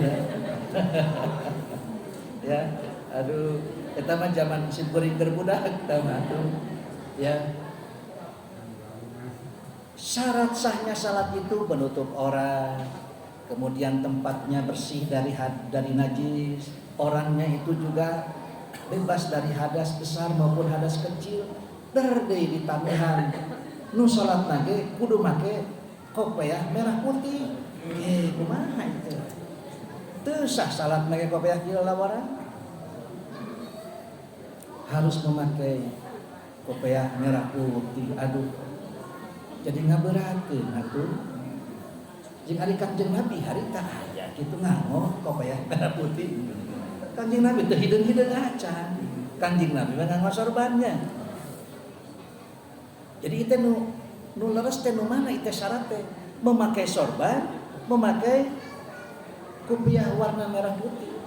Ya, aduh, eta mah zaman simkuring keur budak tah mah atuh. Ya. Syarat sahnya salat itu menutup aurat, kemudian tempatnya bersih dari najis, orangnya itu juga bebas dari hadas besar maupun hadas kecil. Deui ditambahan nu salat nage kudu make kopiah merah putih. Kumaha itu? Teu sah salat make kopiah kieu lawaran. Harus memakai kopiah merah putih. Aduh, jadi ngaberakeun atuh. Jeung ari Kanjeng Nabi harita aya kitu nganggo kopiah merah putih. Kanjeng Nabi teu hideung-hideung acan. Kanjeng Nabi mah nganggo sorbannya. Jadi itu nu leres teh nu mana itu syarat teh? Memakai sorban, memakai kopiah warna merah putih.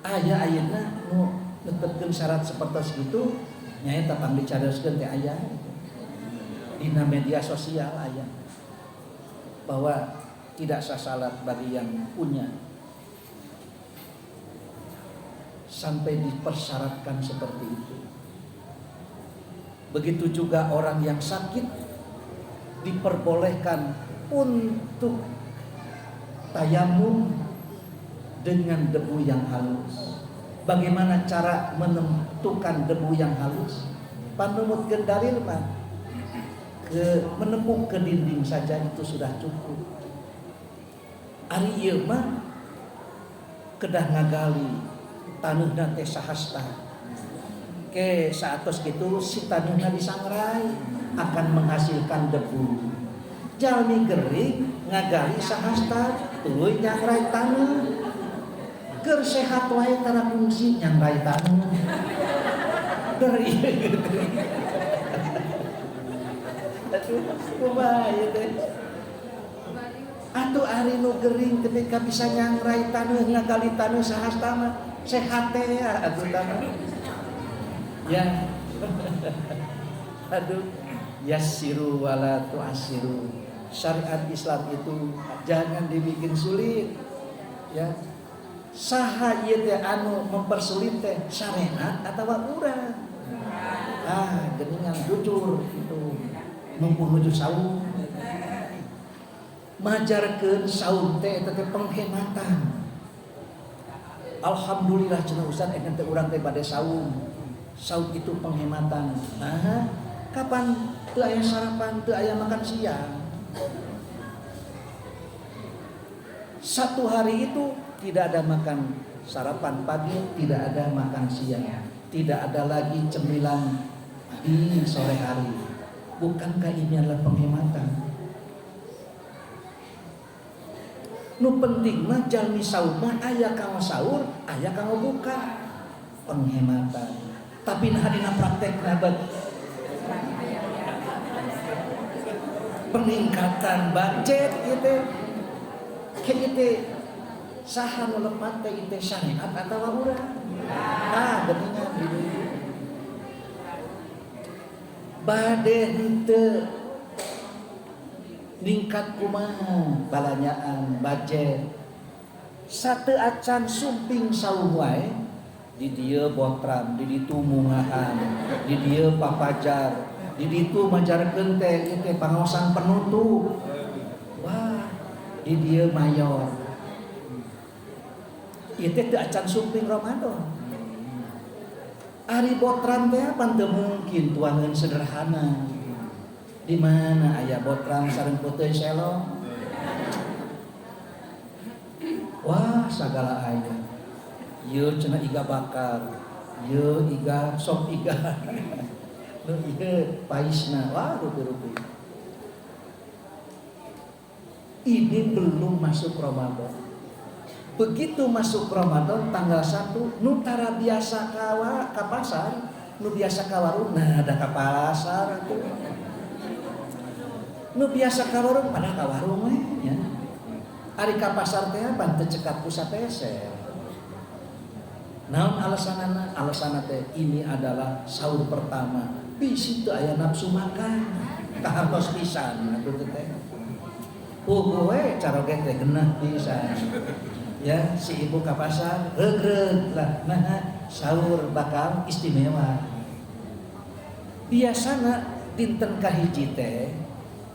Aya ayeuna nu netepkeun syarat seperti itu nyaeta pang dicarioskeun teh aya. Dina media sosial aya bahwa tidak sah salat bagi yang punya. Sampai dipersyaratkan seperti itu. Begitu juga orang yang sakit diperbolehkan untuk tayamum dengan debu yang halus. Bagaimana cara menentukan debu yang halus? Panumutkeun dalil mah menepuk ke dinding saja itu sudah cukup. Ari ieu mah kedah ngagali tanuhna teh sahasta. Ke saatos kitu si tanuhna disangrai akan menghasilkan debu. Jalmi gering ngagali sahasta tuluy nyangrai tanuh. Keur sehat wae tara fungsi nyangrai tanuh. Dari ieu atuh kumaha ieu teh. Atuh ari nu gering ketika bisa nyangrai tanuh ngagali tanuh sahasta mah sehat teh ya atuh tanuh. Ya. Aduh, yassiru wala tu'assiru. Syariat Islam itu jangan dibikin sulit. Ya. Saha ieu teh anu mempersulit teh syariat atawa urang? Geuningan jujur itu. Mumpung nuju saum. Majarkeun saum teh eta teh penghematan. Alhamdulillah cenah Ustaz enten teh urang teh bade saum. Saum itu penghematan. Kapan teu aya sarapan, teu aya makan siang. Satu hari itu tidak ada makan sarapan pagi, tidak ada makan siang, tidak ada lagi cemilan di sore hari. Bukankah ini adalah penghematan? Nu penting mah jalmi saum mah aya kanggo sahur, aya kanggo buka. Penghematan. Tapi nah dina praktekna peningkatan budget gitu. Kayak gitu. Saha nu lepat teh ieu syariat atawa urang? Geuningan gitu. Bade henteu ningkat kumaha balanyaan budget. Sateu acan sumping saum wae. Di dieu botram, di ditu mungahan, di dieu papajar, di ditu majarkeun teh teh pangaosan penutup. Wah, di dieu mayor. Ieu teh teu acan sumping Ramadan. Ari botram teh pan teu mungkin tuangan sederhana. Di mana aya botram sareng puteuy selong? Wah, sagala aya. Ieu cenah iga bakar, ieu iga sop iga. Nu ieu paisna, wah rupi-rupi. Ini belum masuk Ramadan. Begitu masuk Ramadan tanggal 1, nu tara biasa ka pasar, nu biasa ka warung, nah ada ka pasar atuh. Nu biasa ka warung pada ka warung we nya. Ari ka pasar teh pan teu cekat ku sapeser. Naon alasanana? Alasanna teh ini adalah sahur pertama. Bisi teu aya nafsu makan. Kahartos pisan atuh teh. Puguh we caroge teh genah pisan. Ya, si ibu ka pasar regreg lah. Nah, sahur bakal istimewa. Biasana dinten kahiji teh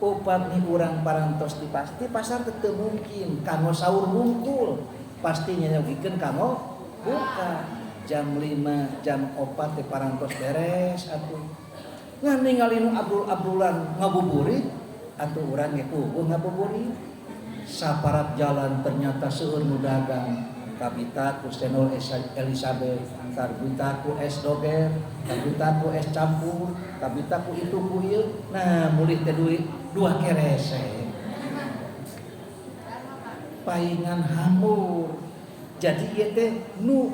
upami urang parantos di pasar teu mungkin kanggo sahur wungkul. Pasti nyanyogikeun kanggo buka jam 5 jam 4 teh parantos beres atuh. Ngan ningali nu abdul-abdulan ngabuburit atuh urang ge puguh ngabuburit. Saparat jalan ternyata seueur nu dagang. Kabita ku Senol Elizabeth, kabita ku es doger, kabita ku es campur, kabita ku itu ku ieu. Nah, mulih teh duit 2 kerese. Paingan hamur. Jadi ieu teh nu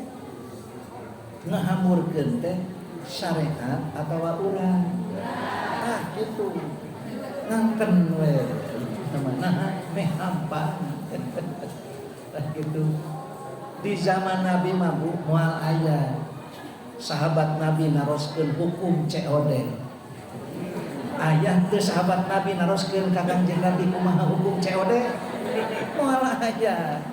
ngahamurkeun teh syariat atawa urang. Ah, gitu. Ngangken we. Nah, meh hampa. Gitu. Di zaman Nabi mah moal aya sahabat Nabi naroskeun hukum COD. Aya teu sahabat Nabi naroskeun ka Kanjeng Nabi kumaha hukum COD? Moal aya.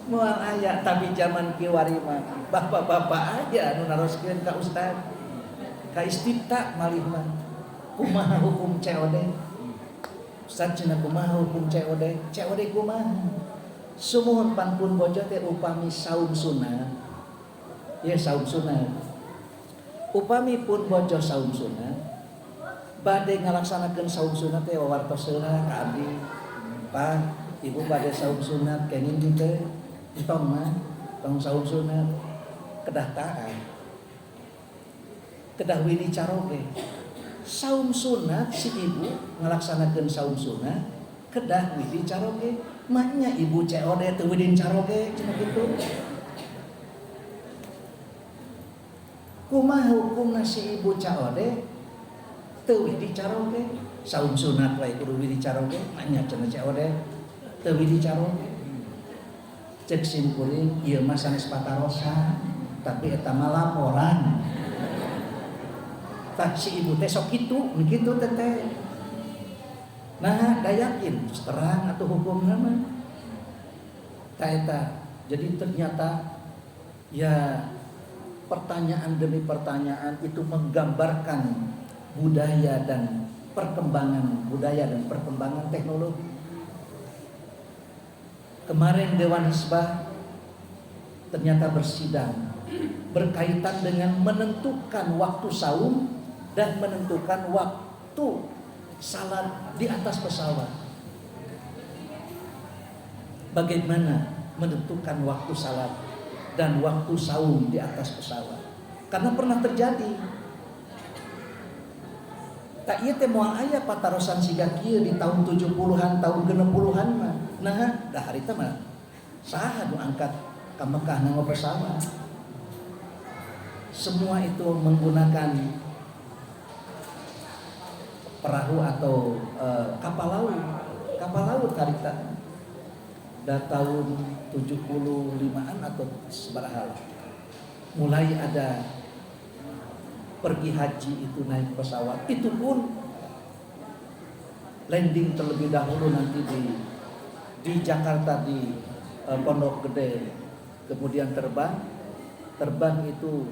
Moal aya tapi zaman kiwari mah bapak-bapak aja nu naroskeun ka ustaz. Ka istifta malih mah kumaha hukum COD? Ustaz cenah kumaha hukum COD? COD kumaha? Sumuhun panpun bojo teh upami saum sunat. Ya saum sunat. Upami pun bojo saum sunat. Bade ngalaksanakeun saum sunat teh wawartos heula ka abdi. Pak, ibu bade saum sunat kenging teh entong mah, tong saum sunat kedah taat. Kedah widi caroge. Saum sunat si ibu ngalaksanakeun saum sunat kedah widi caroge. Maknya ibu COD teu widin caroge cenah kitu. Kumaha hukumna si ibu COD teu widi caroge? Saum sunat wae kudu widi caroge, maknya cenah COD teu widi caroge. Cek simkuring ieu mah sanes patarosan, tapi eta mah laporan. Tak si ibu teh sok kitu, kitu teh. Nah, da yakin terang atau hukum nama. Taeta. Jadi ternyata ya pertanyaan demi pertanyaan itu menggambarkan budaya dan perkembangan teknologi. Kemarin Dewan Hisbah ternyata bersidang berkaitan dengan menentukan waktu saum dan menentukan waktu salat di atas pesawat. Bagaimana menentukan waktu salat dan waktu saum di atas pesawat? Karena pernah terjadi. Tak ieu teh moal aya patarosan siga kieu di tahun 70-an, tahun 60-an mah. Nah, da harita mah saha nu angkat ka Mekah nganggo pesawat. Semua itu menggunakan perahu atau kapal laut harita. Da tahun 75-an atau sabaraha. Mulai ada pergi haji itu naik pesawat, itu pun landing terlebih dahulu nanti di Jakarta di Pondok Gede, kemudian terbang itu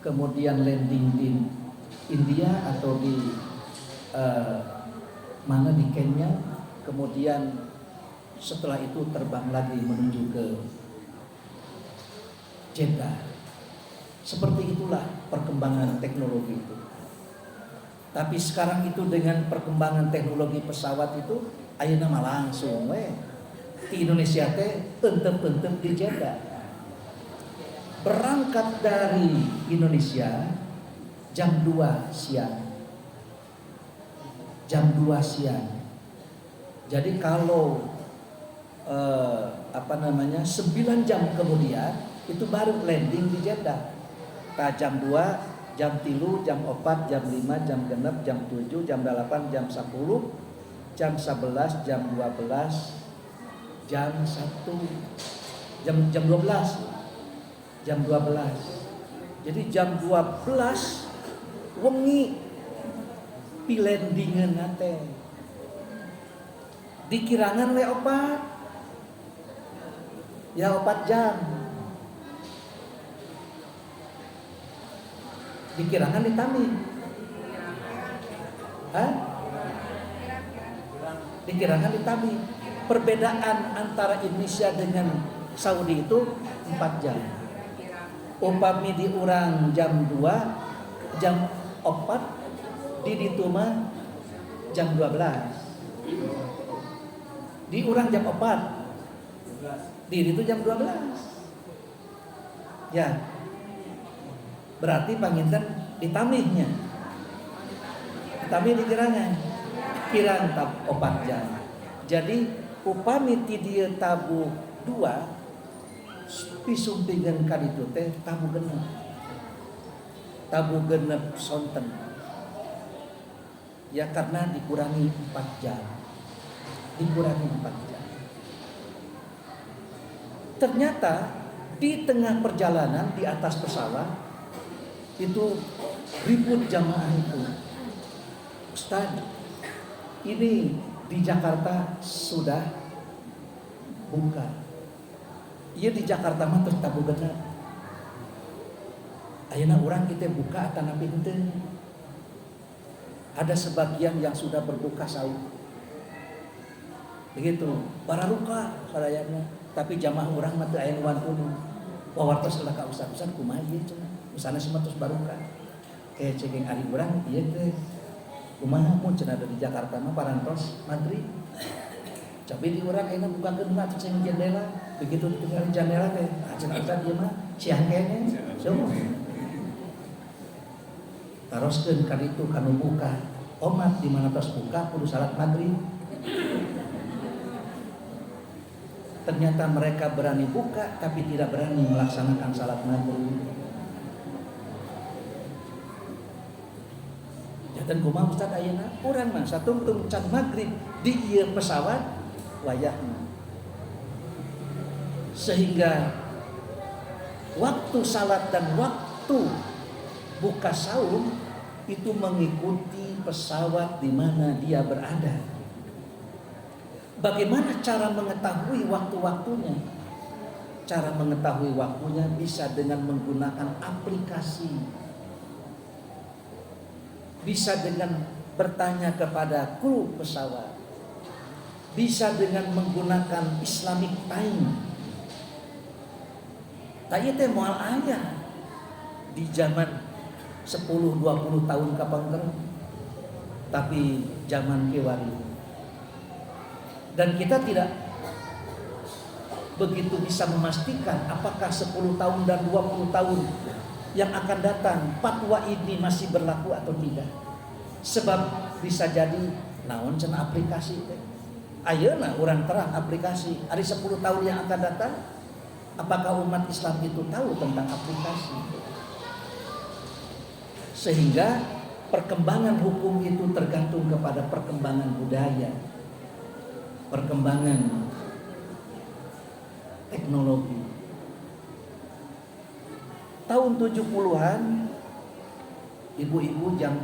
kemudian landing di India atau di mana di Kenya, kemudian setelah itu terbang lagi menuju ke Jeddah. Seperti itulah perkembangan teknologi itu. Tapi sekarang itu dengan perkembangan teknologi pesawat itu ayeuna mah langsung we di Indonesia teh entep-entep di Jeddah. Berangkat dari Indonesia jam 2 siang. Jam 2 siang. Jadi kalau 9 jam kemudian itu baru landing di Jeddah. Jam 2, jam 3, jam 4, jam 5, jam 6, jam 7, jam 8, jam 10, jam 11, jam 12, jam 1, jam 12. Jam 12. Jadi jam 12 wengi pilandingan nate. Dikirangan we 4. Ya 4 jam. Dikirangan di Tami. Hah? Dikirangan di Tami. Perbedaan antara Indonesia dengan Saudi itu 4 jam. Upami diurang jam 2, jam 4, di ditu mah jam 12. Diurang jam 4. Di itu jam 12. Ya. Berarti panginten ditamihnya. Ditamih dikirangan. Kirang tab 4 jam. Jadi upami ti dieu tabu 2 pisumpingan kali itu teh tabu genep sonten ya karena dikurangi 4 jam ternyata di tengah perjalanan di atas pesawat itu ribut jamaah itu, Ustaz ini di Jakarta sudah buka. Iya di Jakarta mah terus tabu genep. Ayeuna urang kita buka tanah pinten. Ada sebagian yang sudah berbuka sahur. Begitu, para luka sadayana. Tapi jamaah urang mah teu aya nu wantun. Wawartos heula ka ustaz-ustaz kumaha ieu cenah. Usana sih mah tos baruka. Cegeng ari urang ieu teh kumaha mun cenah di Jakarta mah parantos maghrib. Tapi di urang ayeuna bukakeun mah cing jendela. Begitu tinggal di jendela teh, cenah ustaz ieu mah siang kene. Semua. Taroskeun ka ditu kanu buka. Omat di mana tos buka kudu salat maghrib. Ternyata mereka berani buka tapi tidak berani melaksanakan salat maghrib. Janten kumaha ustaz ayeuna? Urang mah satungtung can maghrib di ieu pesawat wayahna. Sehingga waktu salat dan waktu buka sahur itu mengikuti pesawat di mana dia berada. Bagaimana cara mengetahui waktu-waktunya? Cara mengetahui waktunya bisa dengan menggunakan aplikasi. Bisa dengan bertanya kepada kru pesawat. Bisa dengan menggunakan Islamic Time. Tadi teh moal aya di zaman 10-20 tahun kapangker, tapi zaman kiwari. Dan kita tidak begitu bisa memastikan apakah 10 tahun dan 20 tahun yang akan datang fatwa ini masih berlaku atau tidak. Sebab bisa jadi naon cenah aplikasi teh. Ayeuna urang terang aplikasi ari 10 tahun yang akan datang. Apakah umat Islam itu tahu tentang aplikasi? Sehingga perkembangan hukum itu tergantung kepada perkembangan budaya, perkembangan teknologi. Tahun 70-an, ibu-ibu jam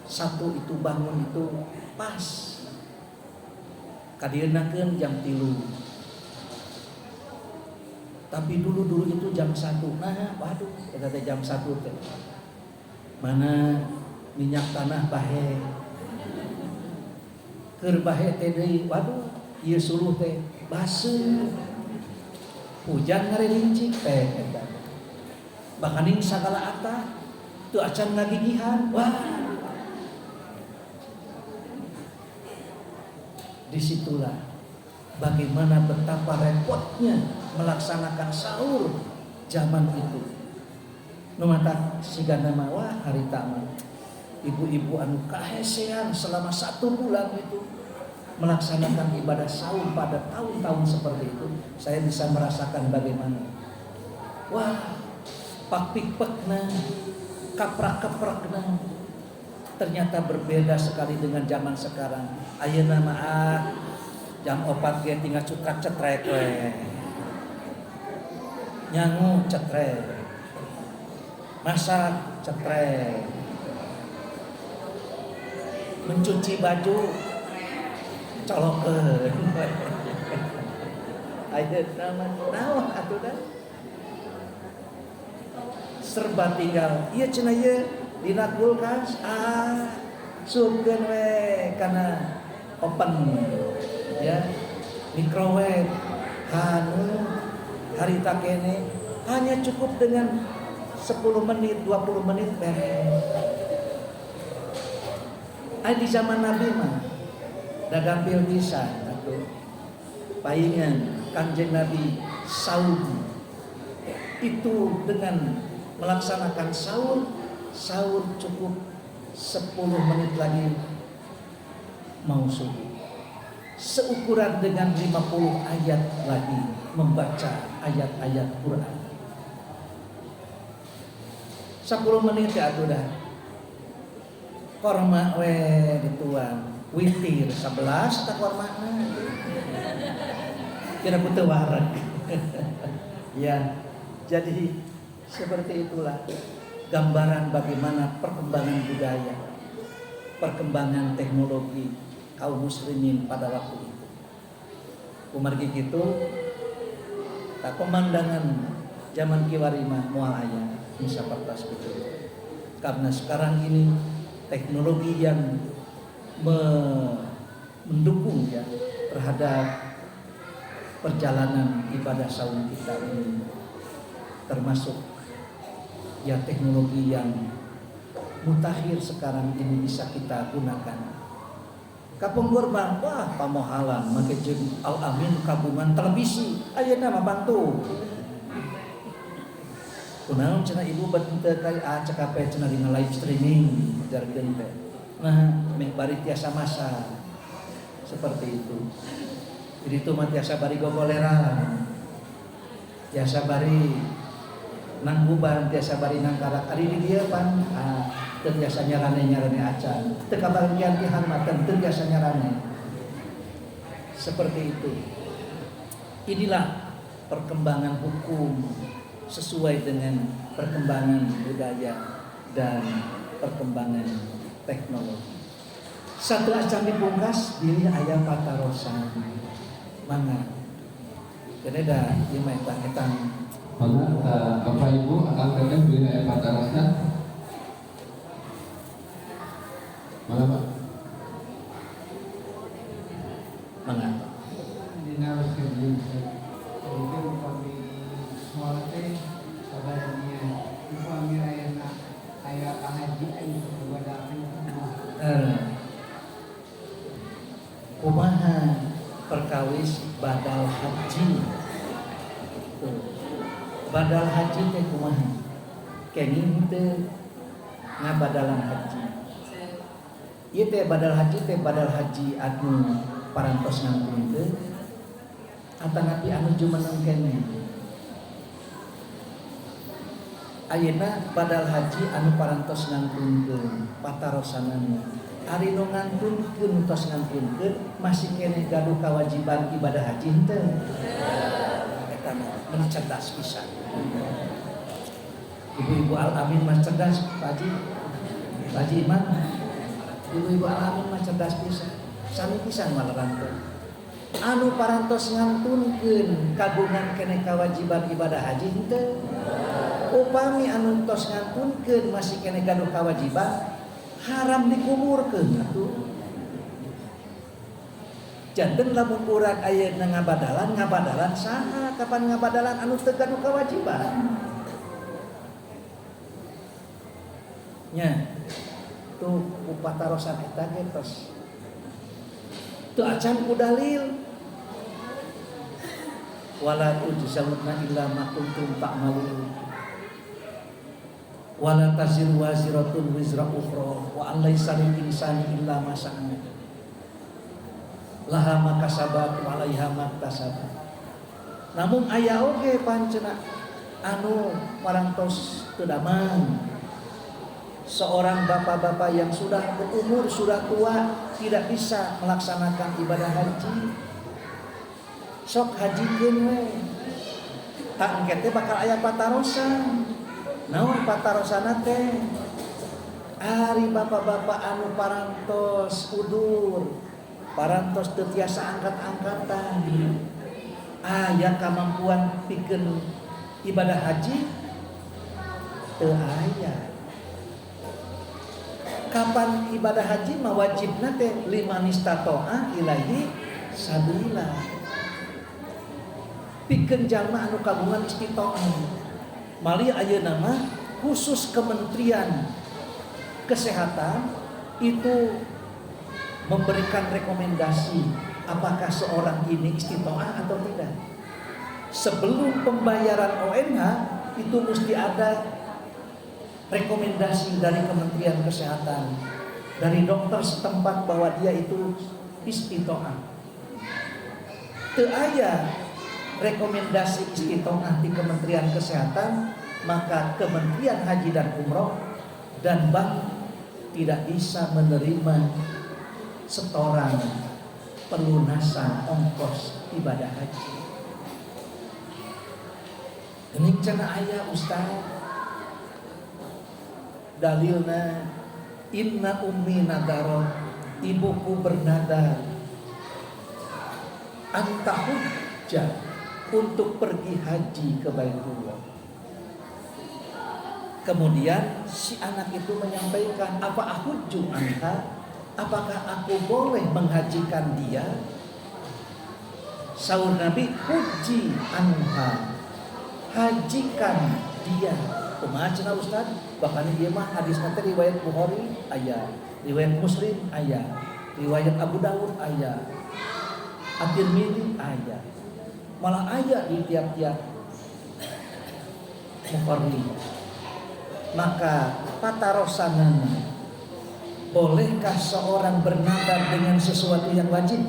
1 itu bangun itu pas. Kadienakeun jam 3. Tapi dulu itu jam 1. Nah, waduh, eta teh jam 1 teh. Mana minyak tanah bahe. Keur bahe teh deui, waduh, ieu suluh teh baseuh. Hujan ngarilincik teh eta. Bakaning sagala atah teu acan ngagigihan. Wah. Disitulah bagaimana betapa repotnya melaksanakan sahur zaman itu. Numata sigana mawa hari taman ibu-ibu anu kahesean selama 1 bulan itu melaksanakan ibadah sahur pada tahun-tahun seperti itu. Saya bisa merasakan bagaimana wah pakpik-pekna kaprak-kaprakna ternyata berbeda sekali dengan zaman sekarang. Ayeuna mah jam 4 ge tinggal cutrak cetrek we. Nyangu cetrek. Masak cetrek. Mencuci baju colokeun. Ayeuna nama naon atuh dah. Serba tinggal ieu cenah ieu dina kulkas supkeun we kana open ya microwave harita kene hanya cukup dengan 10 menit 20 menit beres. Di zaman Nabi mah dagampil pisan atuh paingan Kanjeng Nabi sahur itu dengan melaksanakan sahur cukup 10 menit lagi mau subuh. Seukuran dengan 50 ayat lagi membaca ayat-ayat Quran. 10 menit ya udah. Korma we dituang, witir 11 tak kormana. Kira butuh wareg. Ya, jadi seperti itulah gambaran bagaimana perkembangan budaya, perkembangan teknologi kaum muslimin pada waktu itu. Kumargi gitu, tak pemandangan zaman kiwari mah moal aya bisa pertas betul. Karena sekarang ini teknologi yang mendukung ya terhadap perjalanan ibadah sahur kita ini, termasuk ya teknologi yang mutakhir sekarang ini bisa kita gunakan. Kapunggur bang, wah pamohalan make jeung Al-Amin kabungan televisi ayeuna mah bantu. Kunaon cenah ibu batu teu kai cekape cenah dina live streaming jarkeun teh. Nah, meh bari tiasa masa seperti itu. Jadi itu mah tiasa bari gogoleran. Tiasa bari nangguban, tiasa bari nangkarak ari di dieu pan teu tiasa nyarane acan. Teu kabagian ti harmatan teu tiasa nyarane. Seperti itu. Inilah perkembangan hukum sesuai dengan perkembangan budaya dan perkembangan teknologi. Satu acan dibungkas diri aya patarosan. Mangga. Kene da ieu mah eta Maka Bapak Ibu akan tetap beli aya patarosan. Mana Pak? Mangga. Dina sekali itu kami suarate sabarnya itu kami aya haji ayu kewadaan kumaha perkawis badal haji. Badal haji teh kumaha? Kenging teh ngabadalan haji. Ieu teh badal haji anu parantos ngangkunkeun atanapi anu jumeneng kene. Ayeuna badal haji anu parantos ngangkunkeun patarosanana. Ari nu ngangkunkeun tos ngangkunkeun masih kene gaduh kewajiban ibadah haji henteu. Eta mah cerdas pisan. Ibu-ibu Al-Amin mah cerdas, Pak Haji Iman. Ibu-ibu Al-Amin mah cerdas pisan. Sami pisan maleranteuh. Anu parantos ngantunkeun kagungan kene kewajiban ibadah haji henteu. Upami anu tos ngantunkeun masih kene gaduh kewajiban haram dikuburkeun atuh. Janten lamun urang ayeuna ngabadalan saha kapan ngabadalan anu teu gaduh kewajiban. Nya tuh upatarosan eta ge tos teu acan ku dalil. wala tujzauna illa ma kuntum ta'malun wala taziru waziratun wizra ukhra wa an laisa lil insani illa ma sa'a laha ma kasabat wa 'alaiha ma iktasabat. Namun aya oge pancena anu parantos teu damang. Seorang bapak-bapak yang sudah berumur, sudah tua, tidak bisa melaksanakan ibadah haji. Sok hajikeun we. Tak engke teh bakal aya patarosan. Naon patarosana teh? Ari bapak-bapak anu parantos udur, parantos teu tiasa angkat-angkatan. Aya kemampuan pikeun ibadah haji teu aya. Kapan ibadah haji mah wajibna teh liman istata'a ilaihi sabila. Pikeun jalma anu kagungan istita'ah. Mali ayeuna mah khusus Kementerian Kesehatan itu memberikan rekomendasi apakah seorang ini istita'ah atau tidak. Sebelum pembayaran ONH itu mesti ada rekomendasi dari Kementerian Kesehatan, dari dokter setempat bahwa dia itu istita'ah. Teu aya rekomendasi istita'ah di Kementerian Kesehatan, maka Kementerian Haji dan Umroh dan bank tidak bisa menerima setoran pelunasan ongkos ibadah haji. Ini cenah aya Ustaz. Dalilna inna ummi nadarot, ibuku bernadar anta hujjah, untuk pergi haji ke Baitullah. Kemudian si anak itu menyampaikan, apa ahujju anha, apakah aku boleh menghajikan dia? Saur Nabi, huji anha, hajikan dia. Kumaha cenah Ustaz? Bahkan ieu mah hadis teh riwayat Bukhari aya, riwayat Muslim aya, riwayat Abu Dawud aya, At-Tirmidzi aya. Malah aya di tiap-tiap Bukhari. Maka patarosanana, bolehkah seorang bernadar dengan sesuatu yang wajib?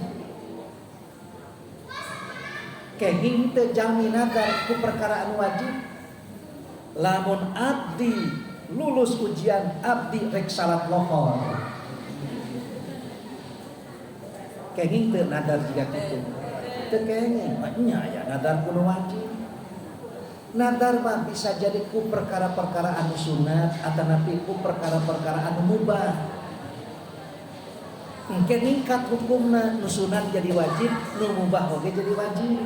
Kenging teu jami nadar ku perkara anu wajib. Lamun abdi lulus ujian, abdi rek salat lohor. Kenging teu nadar jiga kitu. Teu kenging, nya aya nadar kudu wajib. Nadar mah bisa jadi ku perkara-perkara anu sunat atanapi ku perkara-perkara anu mubah. Engke ningkat hukumna, nu sunat jadi wajib, nu mubah oge jadi wajib.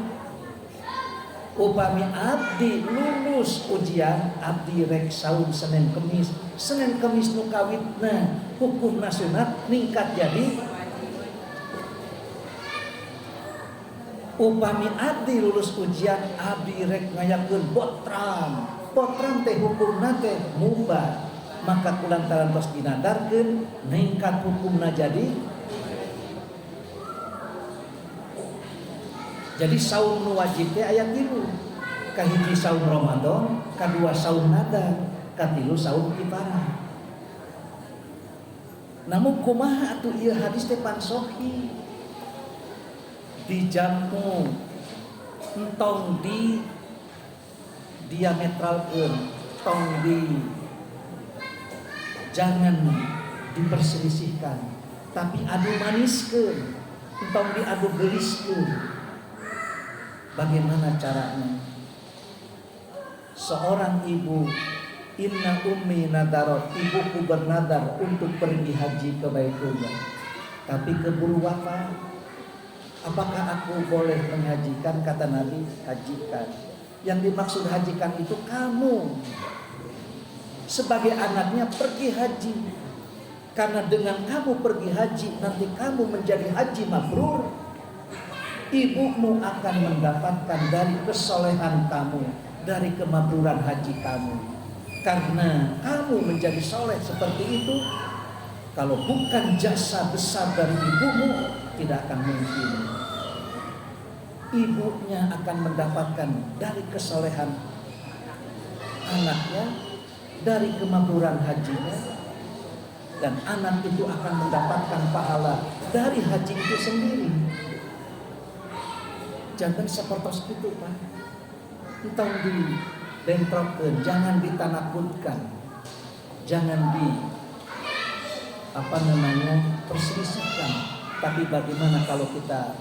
Upami abdi lulus ujian, abdi rek saum Senin Kemis, Senin Kemis nu kawitna hukumna sunat ningkat jadi. Upami abdi lulus ujian, abdi rek ngayakeun potram teh hukumna teh mubah, maka kulantaran tos dinadarkeun ningkat hukumna jadi. Jadi saum nu wajib teh aya 3. Kahiji saum Ramadan, kadua saum nadar, katilu saum kifarah. Namun kumaha atuh ieu hadis teh pansohi? Dijamu entong di diametralkeun, tong di jangan diperselisihkan, tapi adu maniskeun, entong diadu geliskeun. Bagaimana caranya? Seorang ibu, inna ummi nadarot, ibuku bernadar untuk pergi haji ke Baitullah, tapi keburu wafat. Apakah aku boleh menghajikan? Kata Nabi, hajikan. Yang dimaksud hajikan itu kamu sebagai anaknya pergi haji, karena dengan kamu pergi haji nanti kamu menjadi haji mabrur. Ibumu akan mendapatkan dari kesolehan kamu, dari kemabruran haji kamu. Karena kamu menjadi soleh seperti itu, kalau bukan jasa besar dari ibumu, tidak akan mungkin. ibunya akan mendapatkan dari kesolehan anaknya, dari kemaburan hajinya, dan anak itu akan mendapatkan pahala dari haji itu sendiri. Jangan seperti itu, Pak. Entah dibentrokkan, jangan ditanakutkan, jangan perselisihkan. Tapi bagaimana kalau kita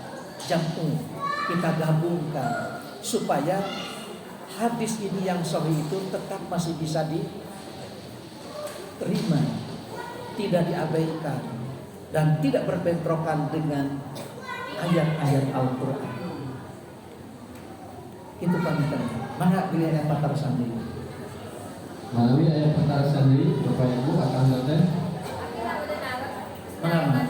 jamu, kita gabungkan supaya hadis ini yang sahih itu tetap masih bisa diterima, tidak diabaikan, dan tidak berbentrokan dengan ayat-ayat Al-Quran. Itu pamitannya. Mana pilih ayat Pakar Sandi? Melalui ayat Pakar Sandi, Bapak Ibu akan datang. Mana?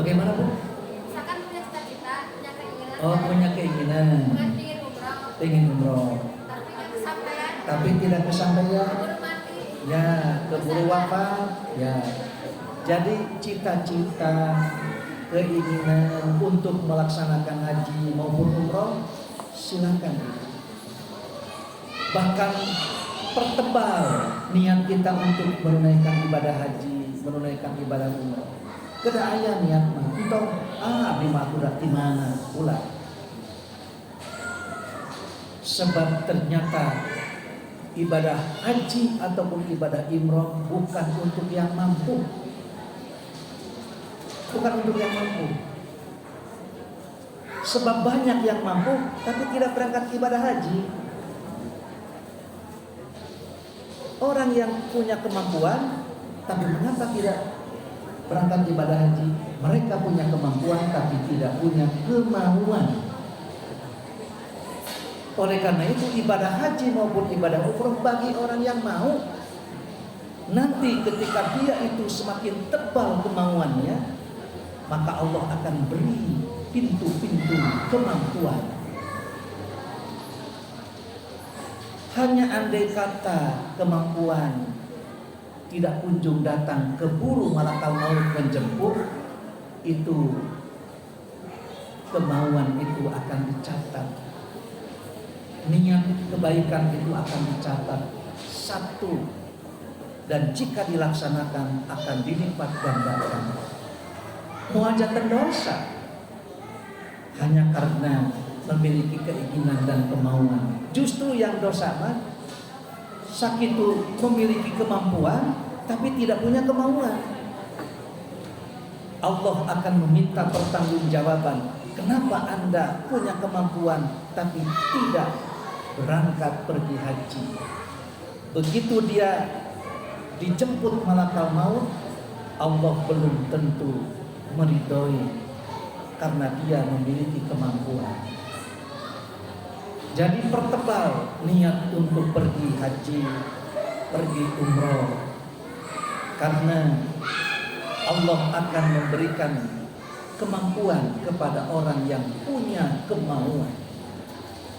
Bagaimana, Bu? Misalkan punya cita-cita, punya keinginan. Oh, punya keinginan. Pengen umroh. Tapi tidak kesampaian. Ya, keburu wafat. Ya. Jadi cita-cita, keinginan untuk melaksanakan haji maupun umroh, silakan. Bahkan pertebal niat kita untuk menunaikan ibadah haji, menunaikan ibadah umroh. Kada aya niat mah, entong abdi mah udah di mana ulah. Sebab ternyata ibadah haji ataupun ibadah umroh bukan untuk yang mampu. Bukan untuk yang mampu. Sebab banyak yang mampu tapi tidak berangkat ibadah haji. Orang yang punya kemampuan tapi mengapa tidak berangkat ibadah haji? Mereka punya kemampuan tapi tidak punya kemauan. Oleh karena itu ibadah haji maupun ibadah umroh bagi orang yang mau, nanti ketika dia itu semakin tebal kemauannya, maka Allah akan beri pintu-pintu kemampuan. Hanya andai kata kemampuan tidak kunjung datang, keburu malakal maut menjemput, itu kemauan itu akan dicatat, niat kebaikan itu akan dicatat satu, dan jika dilaksanakan akan dilipat gandakan. Muajatan dosa hanya karena memiliki keinginan dan kemauan. Justru yang dosa mah sakit itu memiliki kemampuan tapi tidak punya kemauan. Allah akan meminta pertanggungjawaban. Kenapa Anda punya kemampuan tapi tidak berangkat pergi haji? Begitu dia dijemput malakal maut, Allah belum tentu meridhoi karena dia memiliki kemampuan. Jadi pertebal niat untuk pergi haji, pergi umroh, karena Allah akan memberikan kemampuan kepada orang yang punya kemauan.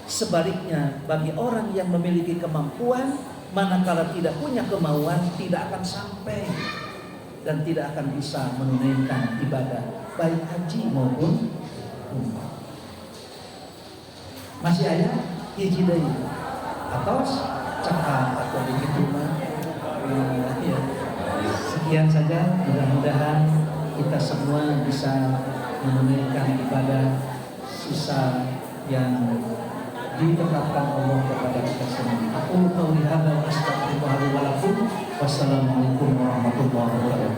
Sebaliknya bagi orang yang memiliki kemampuan, manakala tidak punya kemauan, tidak akan sampai dan tidak akan bisa menunaikan ibadah baik haji maupun umrah. Masih ada hiji deui atau cekal atau begitu mah. Ya. Sekian saja, mudah-mudahan kita semua bisa menunaikan ibadah sisa yang ditetapkan Allah kepada kita semua. Aku qauli hadza wa astaghfirullah wa lakum. Wassalamualaikum warahmatullahi wabarakatuh.